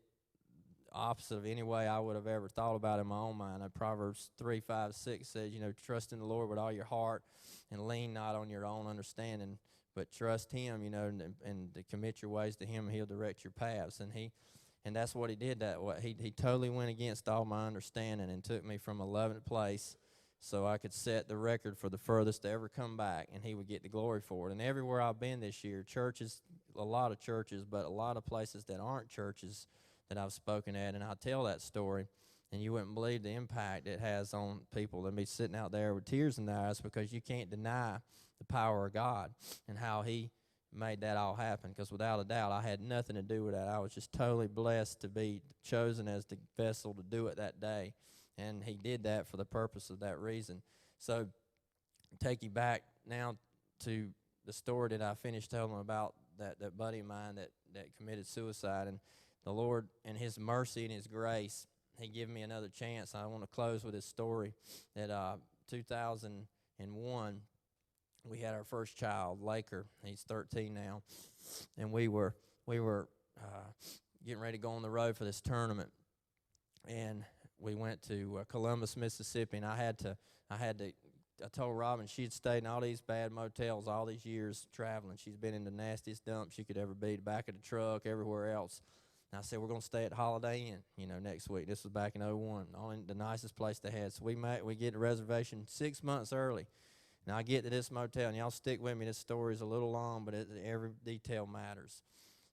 [SPEAKER 3] opposite of any way I would have ever thought about in my own mind. Proverbs 3:5-6 says, you know, trust in the Lord with all your heart and lean not on your own understanding, but trust Him, you know, and to commit your ways to Him, and He'll direct your paths. And that's what He did that way. He totally went against all my understanding and took me from 11th place so I could set the record for the furthest to ever come back, and He would get the glory for it. And everywhere I've been this year, churches, a lot of churches, but a lot of places that aren't churches that I've spoken at, and I'll tell that story, and you wouldn't believe the impact it has on people. They'll be sitting out there with tears in their eyes because you can't deny the power of God and how He made that all happen, because without a doubt, I had nothing to do with that. I was just totally blessed to be chosen as the vessel to do it that day, and He did that for the purpose of that reason. So take you back now to the story that I finished telling about that buddy of mine that committed suicide, and the Lord, in His mercy and His grace, He gave me another chance. I want to close with this story that 2001, we had our first child, Laker. He's 13 now, and we were getting ready to go on the road for this tournament, and we went to Columbus, Mississippi, and I told Robin she had stayed in all these bad motels all these years traveling. She's been in the nastiest dump she could ever be, the back of the truck, everywhere else. And I said, we're going to stay at Holiday Inn, you know, next week. This was back in 01, only the nicest place they had. So we get a reservation 6 months early. Now, I get to this motel, and y'all stick with me. This story is a little long, but every detail matters.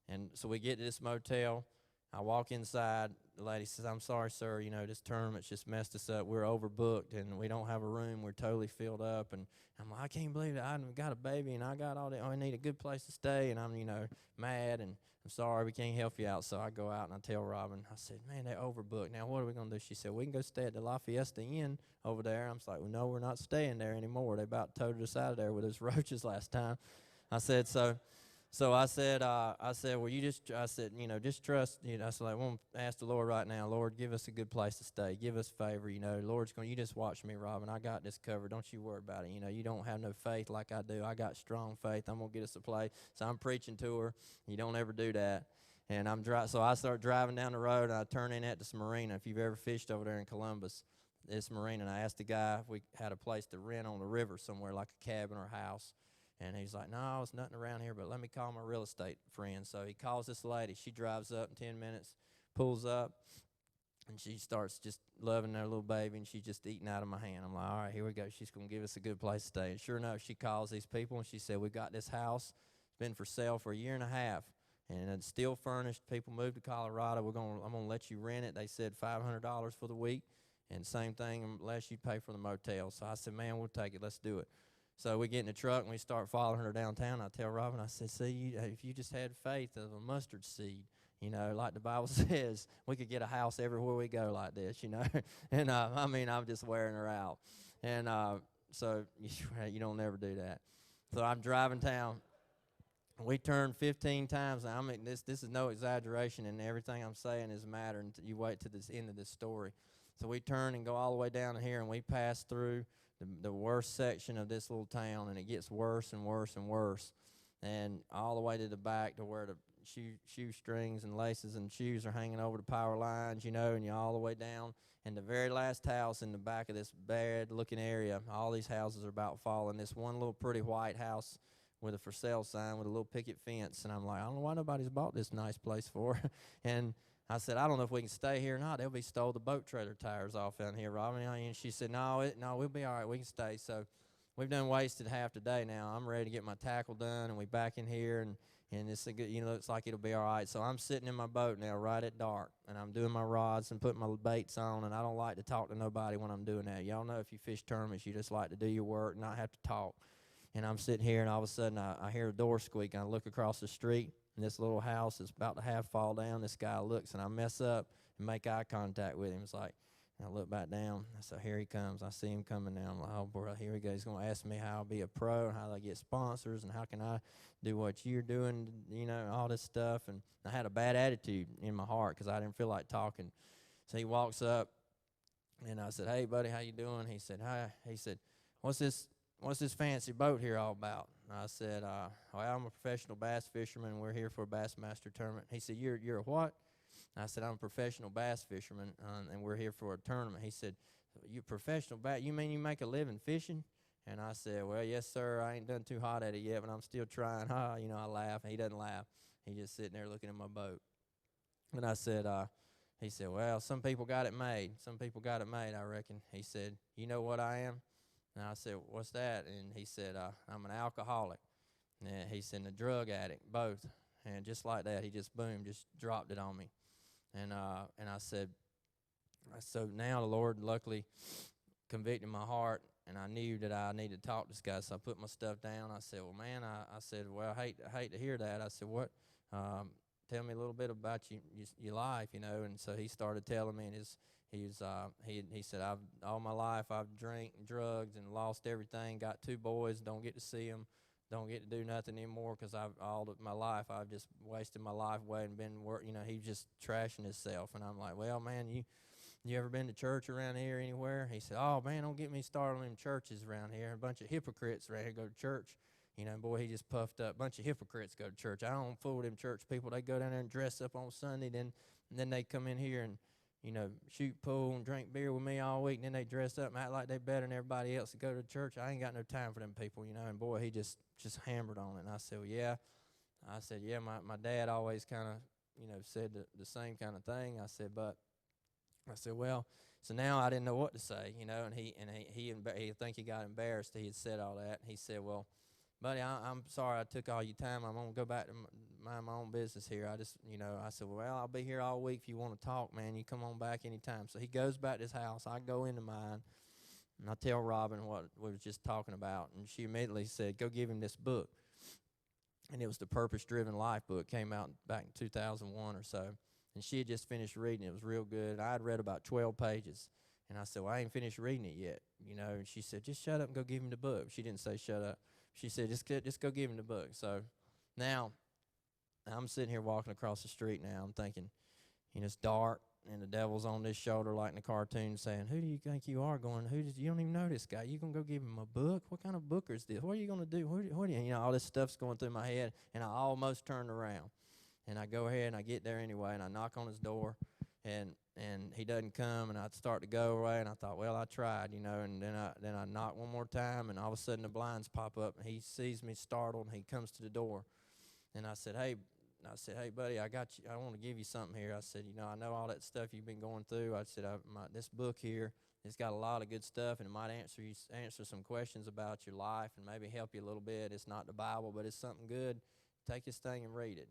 [SPEAKER 3] And so we get to this motel. I walk inside. The lady says, I'm sorry, sir. You know, this tournament's just messed us up. We're overbooked, and we don't have a room. We're totally filled up. And I'm like, I can't believe it. I've got a baby, and I got all that. I need a good place to stay, and I'm, you know, mad, and I'm sorry, we can't help you out. So I go out, and I tell Robin, I said, man, they're overbooked. Now, what are we going to do? She said, we can go stay at the La Fiesta Inn over there. I'm like, well, no, we're not staying there anymore. They about toted us out of there with those roaches last time. I said, So I said, well, you know, just trust, you know. I said, I want to ask the Lord right now, Lord, give us a good place to stay. Give us favor, you know. Lord's going, you just watch me, Robin. I got this covered. Don't you worry about it. You know, you don't have no faith like I do. I got strong faith. I'm going to get us a place. So I'm preaching to her. You don't ever do that. And so I start driving down the road, and I turn in at this marina. If you've ever fished over there in Columbus, this marina, and I asked the guy if we had a place to rent on the river somewhere, like a cabin or a house. And he's like, no, it's nothing around here, but let me call my real estate friend. So he calls this lady. She drives up in 10 minutes, pulls up, and she starts just loving their little baby, and she's just eating out of my hand. I'm like, all right, here we go. She's going to give us a good place to stay. And sure enough, she calls these people, and she said, we got this house. It's been for sale for a year and a half, and it's still furnished. People moved to Colorado. I'm going to let you rent it. They said $500 for the week, and same thing unless you pay for the motel. So I said, man, we'll take it. Let's do it. So we get in the truck, and we start following her downtown. I tell Robin, I said, see, if you just had faith of a mustard seed, you know, like the Bible says, we could get a house everywhere we go like this, you know. And, I mean, I'm just wearing her out. And so you don't never do that. So I'm driving town. We turned 15 times. I mean, this is no exaggeration, and everything I'm saying is a matter until you wait to this end of this story. So we turn and go all the way down here, and we pass through the worst section of this little town, and it gets worse and worse and worse. and all the way to the back to where the shoe strings and laces and shoes are hanging over the power lines, and you're all the way down. And the very last house in the back of this bad-looking area, all these houses are about falling. This one little pretty white house with a for sale sign with a little picket fence. And I'm like, I don't know why nobody's bought this nice place for. And I said, I don't know if we can stay here or not. They'll be stole the boat trailer tires off down here, Robin. And she said, no, we'll be all right. We can stay. So we've done wasted half the day now. I'm ready to get my tackle done, and we back in here, and it's a good, looks like it'll be all right. So I'm sitting in my boat now right at dark, and I'm doing my rods and putting my baits on, and I don't like to talk to nobody when I'm doing that. Y'all know if you fish tournaments, you just like to do your work and not have to talk. And I'm sitting here, and all of a sudden I hear a door squeak, and I look across the street, and this little house is about to half fall down. This guy looks, and I mess up and make eye contact with him. It's like, and I look back down. So here he comes. I see him coming down. I'm like, oh, boy, here he goes. He's going to ask me how I'll be a pro and how I get sponsors and how can I do what you're doing, all this stuff. And I had a bad attitude in my heart because I didn't feel like talking. So he walks up, and I said, hey, buddy, how you doing? He said, hi. He said, what's this fancy boat here all about? And I said, well, I'm a professional bass fisherman, and we're here for a Bassmaster tournament. He said, you're a what? I said, I'm a professional bass fisherman, and we're here for a tournament. He said, you professional bass? You mean you make a living fishing? And I said, well, yes, sir. I ain't done too hot at it yet, but I'm still trying. I laugh. And he doesn't laugh. He's just sitting there looking at my boat. And I said, he said, well, some people got it made. Some people got it made, I reckon. He said, you know what I am? And I said, what's that? And he said, I'm an alcoholic. And he said, a drug addict, both. And just like that, he just dropped it on me. And I said, so now the Lord luckily convicted my heart, and I knew that I needed to talk to this guy. So I put my stuff down. I said, well, man, I said, well, I hate to hear that. I said, what? Tell me a little bit about your life, And so he started telling me, and he said, all my life I've drank and drugs and lost everything. Got 2 boys, don't get to see them. Don't get to do nothing anymore because my life I've just wasted my life away and been he's just trashing himself. And I'm like, well, man, you ever been to church around here anywhere? He said, oh, man, don't get me started on them churches around here. A bunch of hypocrites around here go to church. Boy, he just puffed up. A bunch of hypocrites go to church. I don't fool them church people. They go down there and dress up on Sunday, and then they come in here and shoot pool and drink beer with me all week, and then they dress up and act like they better than everybody else to go to church. I ain't got no time for them people, And boy, he just hammered on it. And I said, well, yeah. I said, yeah, my dad always kind of, said the same kind of thing. I said, well, so now I didn't know what to say, and he think he got embarrassed that he had said all that. He said, well, buddy, I'm sorry I took all your time. I'm going to go back to mind my own business here. I just, I said, well, I'll be here all week if you want to talk, man. You come on back anytime. So he goes back to his house. I go into mine, and I tell Robin what we was just talking about. And she immediately said, go give him this book. And it was the Purpose Driven Life book. Came out back in 2001 or so. And she had just finished reading it. It was real good. I had read about 12 pages. And I said, well, I ain't finished reading it yet. And she said, just shut up and go give him the book. She didn't say shut up. She said, just go give him the book. So now I'm sitting here walking across the street now. I'm thinking, it's dark, and the devil's on this shoulder like in the cartoon saying, who do you think you are going, you don't even know this guy. You going to go give him a book? What kind of book is this? What are you going to do? What do you, all this stuff's going through my head, and I almost turned around. And I go ahead, and I get there anyway, and I knock on his door, and he doesn't come, and I start to go away, and I thought, well, I tried, and then I knock one more time, and all of a sudden the blinds pop up, and he sees me startled, and he comes to the door. And I said, hey, buddy, I got you. I want to give you something here. I said, I know all that stuff you've been going through. I said, this book here, it's got a lot of good stuff, and it might answer some questions about your life and maybe help you a little bit. It's not the Bible, but it's something good. Take this thing and read it,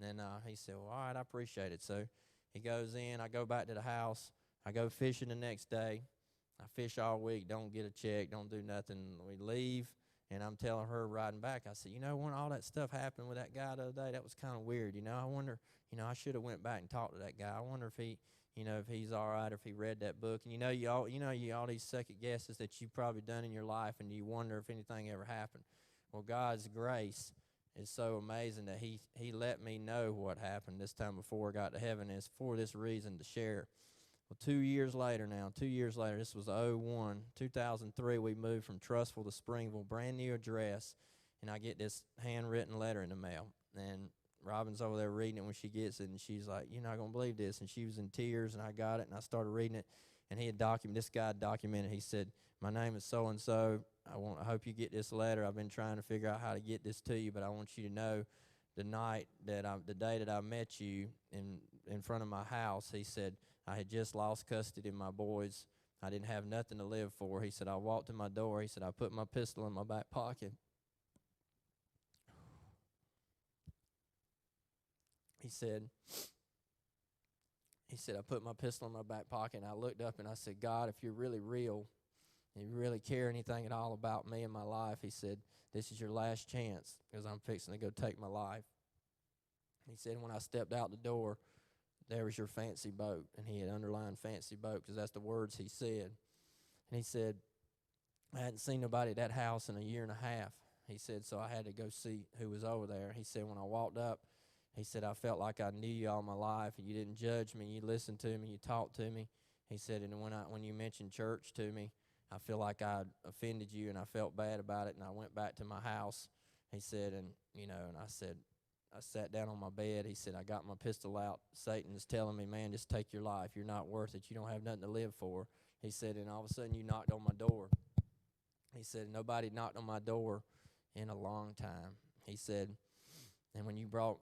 [SPEAKER 3] And he said, well, all right, I appreciate it. So he goes in. I go back to the house. I go fishing the next day. I fish all week, don't get a check, don't do nothing. We leave, and I'm telling her riding back, I said, when all that stuff happened with that guy the other day, that was kind of weird. I wonder, I should have went back and talked to that guy. I wonder if he, if he's all right, or if he read that book. And you all these second guesses that you've probably done in your life, and you wonder if anything ever happened. Well, God's grace is so amazing that he let me know what happened this time before I got to heaven. Is for this reason to share. Well, 2 years later, this was 2003, we moved from Trussville to Springville, brand new address. and I get this handwritten letter in the mail. And Robin's over there reading it when she gets it, and she's like, "You're not going to believe this." And she was in tears, and I got it, and I started reading it. And this guy documented, he said, "My name is so-and-so. I hope you get this letter. I've been trying to figure out how to get this to you, but I want you to know the day that I met you in front of my house," he said, "I had just lost custody of my boys. I didn't have nothing to live for." He said, "I walked to my door." He said, "I put my pistol in my back pocket." He said, "I put my pistol in my back pocket, and I looked up and I said, God, if you're really real, and you really care anything at all about me and my life," he said, "this is your last chance, because I'm fixing to go take my life." He said, "When I stepped out the door, there was your fancy boat," and he had underlined fancy boat because that's the words he said. And he said, "I hadn't seen nobody at that house in a year and a half." He said, "So I had to go see who was over there." He said, "When I walked up," he said, "I felt like I knew you all my life, and you didn't judge me. You listened to me. You talked to me." He said, "And when you mentioned church to me, I feel like I offended you, and I felt bad about it, and I went back to my house." He said, and I said, I sat down on my bed. He said, "I got my pistol out. Satan is telling me, man, just take your life. You're not worth it. You don't have nothing to live for." He said, and all of a sudden you knocked on my door. He said, "Nobody knocked on my door in a long time." He said, "And when you brought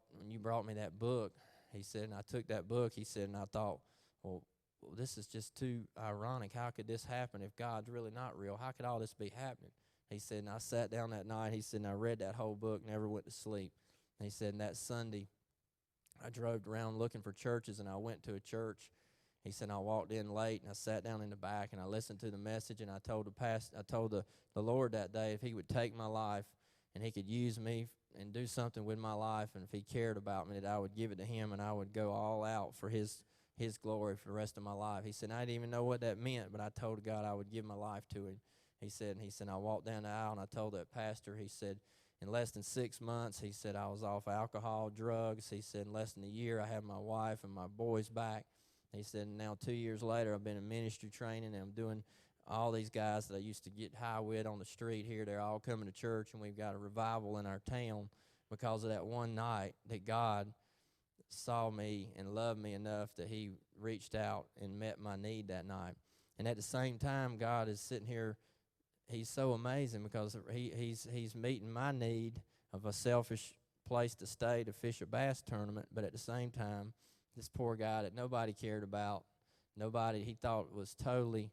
[SPEAKER 3] me that book," he said, "and I took that book," he said, "and I thought, well, this is just too ironic. How could this happen if God's really not real? How could all this be happening?" He said, "And I sat down that night," he said, "and I read that whole book, never went to sleep." And he said, "And that Sunday, I drove around looking for churches, and I went to a church." He said, "I walked in late, and I sat down in the back, and I listened to the message, and I told the Lord that day if he would take my life and he could use me and do something with my life, and if he cared about me, that I would give it to him, and I would go all out for his glory for the rest of my life." He said, "I didn't even know what that meant, but I told God I would give my life to him." He said, "I walked down the aisle, and I told that pastor," he said, "in less than 6 months," he said, "I was off alcohol, drugs." He said, "In less than a year, I had my wife and my boys back." He said, "And now 2 years later, I've been in ministry training, and I'm doing all these guys that I used to get high with on the street here. They're all coming to church, and we've got a revival in our town because of that one night that God saw me and loved me enough that he reached out and met my need that night." And at the same time, God is sitting here. He's so amazing because he's meeting my need of a selfish place to stay to fish a bass tournament, but at the same time, this poor guy that nobody cared about, nobody he thought was totally,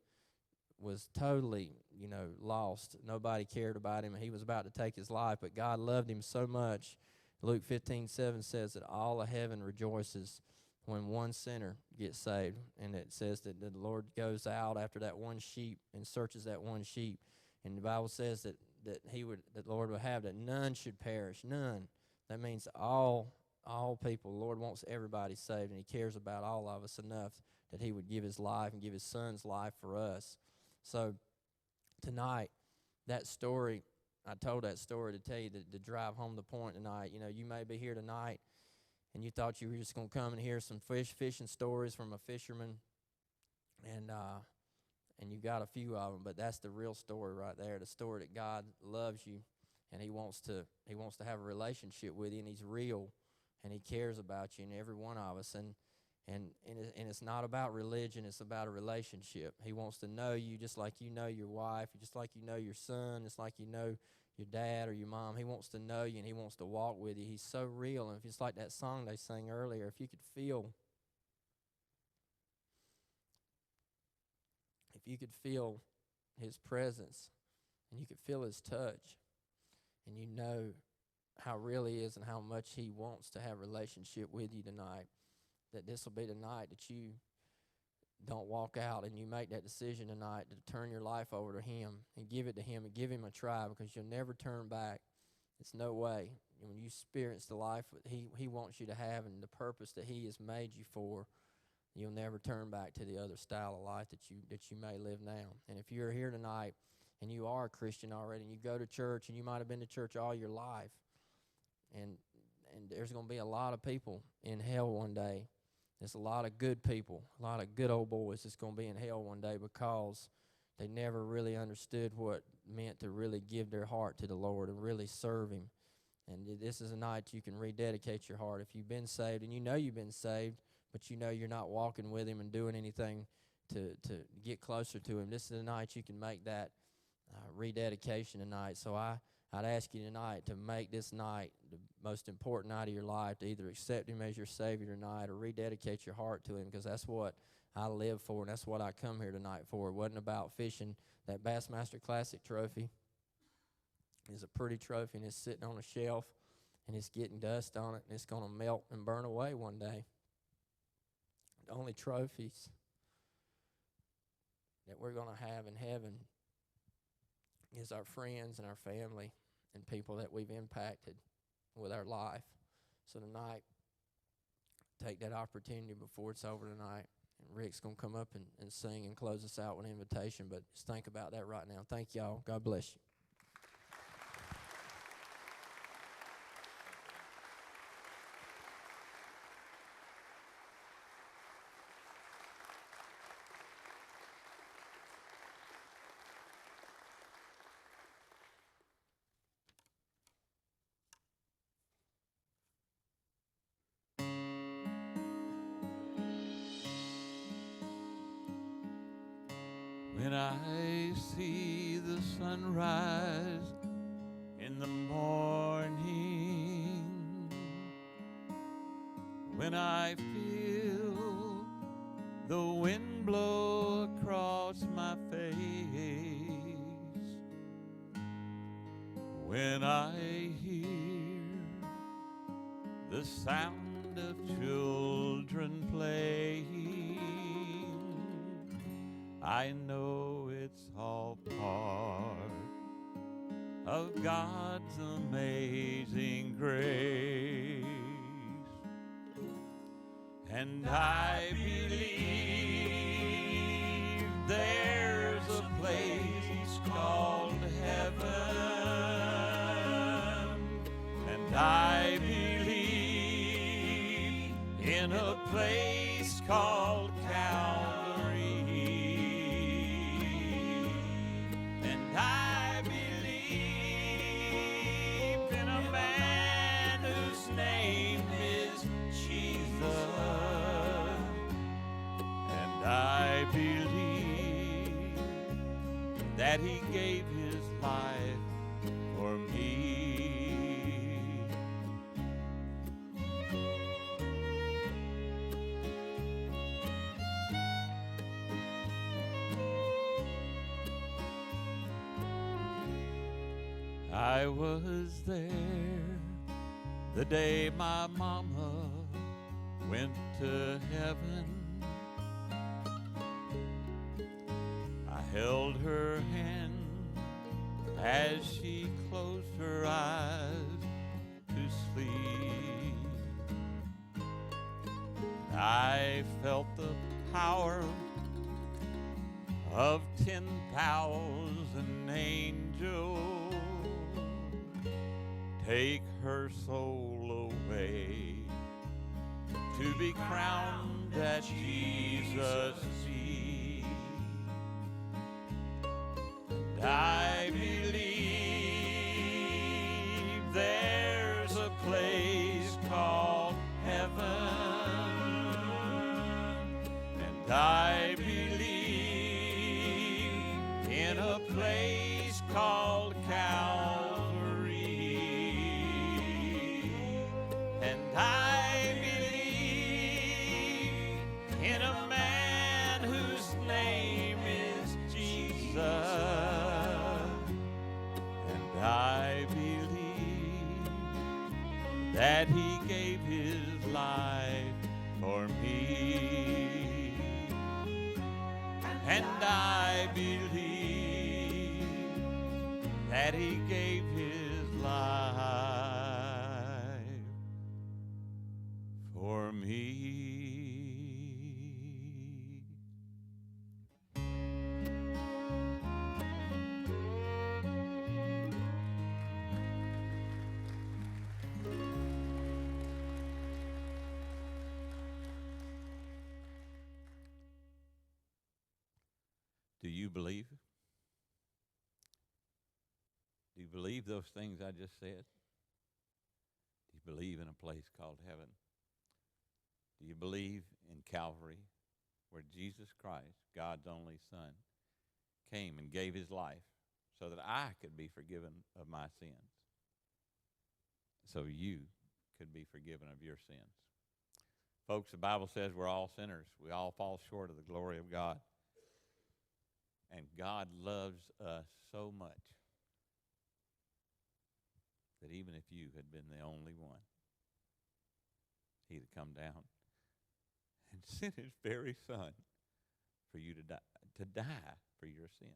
[SPEAKER 3] lost. Nobody cared about him, and he was about to take his life, but God loved him so much. Luke 15:7 says that all of heaven rejoices when one sinner gets saved, and it says that the Lord goes out after that one sheep and searches that one sheep. And the Bible says that the Lord would have that none should perish. None. That means all people. The Lord wants everybody saved, and he cares about all of us enough that he would give his life and give his son's life for us. So tonight, that story, I told that story to tell you to drive home the point tonight. You may be here tonight, and you thought you were just going to come and hear some fishing stories from a fisherman, and you got a few of them, but that's the real story right there, the story that God loves you, and he wants to have a relationship with you, and he's real, and he cares about you and every one of us, and it's not about religion, it's about a relationship. He wants to know you just like you know your wife, just like you know your son, just like you know your dad or your mom. He wants to know you, and he wants to walk with you. He's so real, and if it's like that song they sang earlier, if you could feel his presence, and you could feel his touch, and you know how real he is and how much he wants to have a relationship with you tonight, that this will be the night that you don't walk out and you make that decision tonight to turn your life over to him and give it to him and give him a try, because you'll never turn back. It's no way. When you experience the life he wants you to have and the purpose that he has made you for, you'll never turn back to the other style of life that you may live now. And if you're here tonight and you are a Christian already, and you go to church, and you might have been to church all your life, and there's going to be a lot of people in hell one day. There's a lot of good people, a lot of good old boys that's going to be in hell one day because they never really understood what it meant to really give their heart to the Lord and really serve Him. And this is a night you can rededicate your heart. If you've been saved and you know you've been saved, but you know you're not walking with Him and doing anything to get closer to Him, this is a night you can make that rededication tonight. So I'd ask you tonight to make this night the most important night of your life, to either accept Him as your Savior tonight or rededicate your heart to Him, because that's what I live for, and that's what I come here tonight for. It wasn't about fishing. That Bassmaster Classic trophy is a pretty trophy, and it's sitting on a shelf, and it's getting dust on it, and it's going to melt and burn away one day. The only trophies that we're going to have in heaven is our friends and our family and people that we've impacted with our life. So tonight, take that opportunity before it's over tonight. And Rick's going to come up and sing and close us out with an invitation, but just think about that right now. Thank y'all. God bless you.
[SPEAKER 1] When I see the sunrise in the morning, when I feel the wind blow across my face, when I hear the sound of children playing, I know it's all part of God's amazing grace. And I believe there's a place called heaven. And I believe in a place called Calvary. I believe that He gave His life for me. I was there the day my mama went to heaven. Held her hand as she closed her eyes to sleep. I felt the power of 10,000 angels take her soul away to be crowned at Jesus' feet. I believe there's a place called heaven, and I believe in a place called Calvary, and I believe in a man whose name is Jesus. I believe that He gave His life for me, and I believe that He gave His life for me. Do you believe? you believe those things I just said? Do you believe in a place called heaven? Do you believe in Calvary, where Jesus Christ, God's only Son, came and gave his life so that I could be forgiven of my sins, so you could be forgiven of your sins? Folks, the Bible says we're all sinners. We all fall short of the glory of God. And God loves us so much that even if you had been the only one, he'd have come down and sent his very Son for you to die for your sins,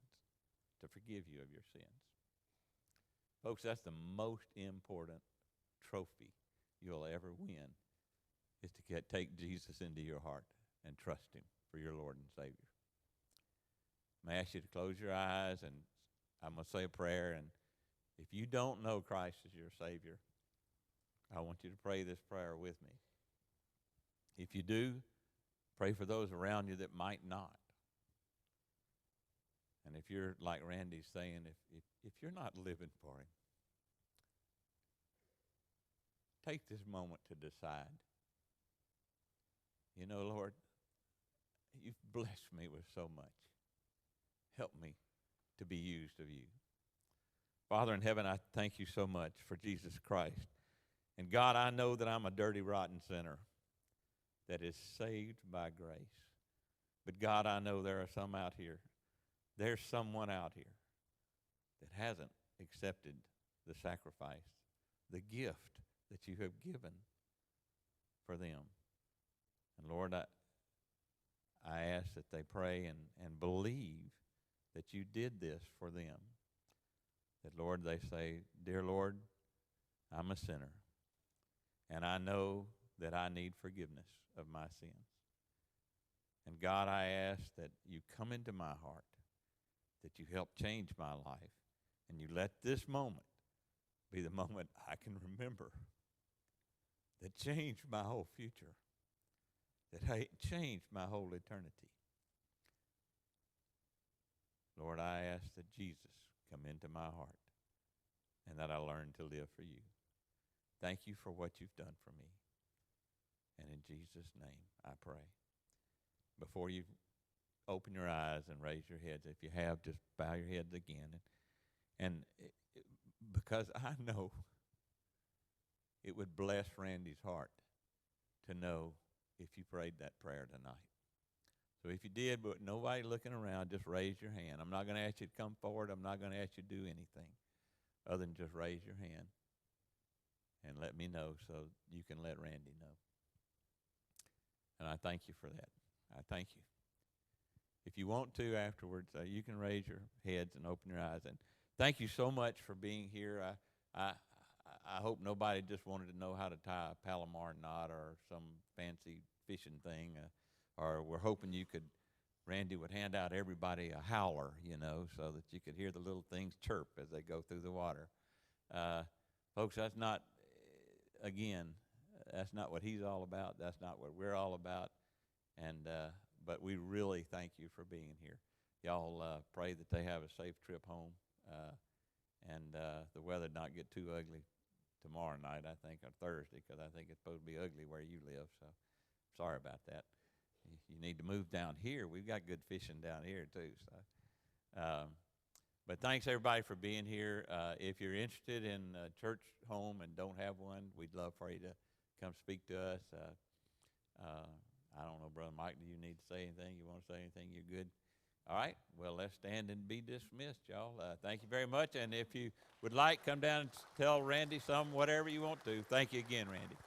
[SPEAKER 1] to forgive you of your sins. Folks, that's the most important trophy you'll ever win, is to take Jesus into your heart and trust him for your Lord and Savior. I'm going to ask you to close your eyes, and I'm going to say a prayer. And if you don't know Christ as your Savior, I want you to pray this prayer with me. If you do, pray for those around you that might not. And if you're like Randy's saying, if you're not living for him, take this moment to decide. You know, Lord, you've blessed me with so much. Help me to be used of you. Father in heaven, I thank you so much for Jesus Christ. And God, I know that I'm a dirty, rotten sinner that is saved by grace. But God, I know there are some out here. There's someone out here that hasn't accepted the sacrifice, the gift that you have given for them. And Lord, I ask that they pray and believe that you did this for them. That, Lord, they say, dear Lord, I'm a sinner, and I know that I need forgiveness of my sins. And God, I ask that you come into my heart, that you help change my life, and you let this moment be the moment I can remember that changed my whole future, that changed my whole eternity. Lord, I ask that Jesus come into my heart and that I learn to live for you. Thank you for what you've done for me. And in Jesus' name, I pray. Before you open your eyes and raise your heads, if you have, just bow your heads again. And because I know it would bless Randy's heart to know if you prayed that prayer tonight. So if you did, but nobody looking around, just raise your hand. I'm not going to ask you to come forward. I'm not going to ask you to do anything other than just raise your hand and let me know so you can let Randy know. And I thank you for that. I thank you. If you want to afterwards, you can raise your heads and open your eyes. And thank you so much for being here. I hope nobody just wanted to know how to tie a Palomar knot or some fancy fishing thing. Or we're hoping Randy would hand out everybody a howler, so that you could hear the little things chirp as they go through the water. Folks, that's not what he's all about. That's not what we're all about. But we really thank you for being here. Y'all pray that they have a safe trip home, and the weather not get too ugly tomorrow night, I think, or Thursday, because I think it's supposed to be ugly where you live. So sorry about that. You need to move down here. We've got good fishing down here too. So, but thanks everybody for being here. If you're interested in a church home and don't have one, we'd love for you to come speak to us. I don't know, Brother Mike, do you need to say anything? You want to say anything? You're good? All right. Well, let's stand and be dismissed, y'all. Thank you very much. And if you would like, come down and tell Randy whatever you want to. Thank you again, Randy.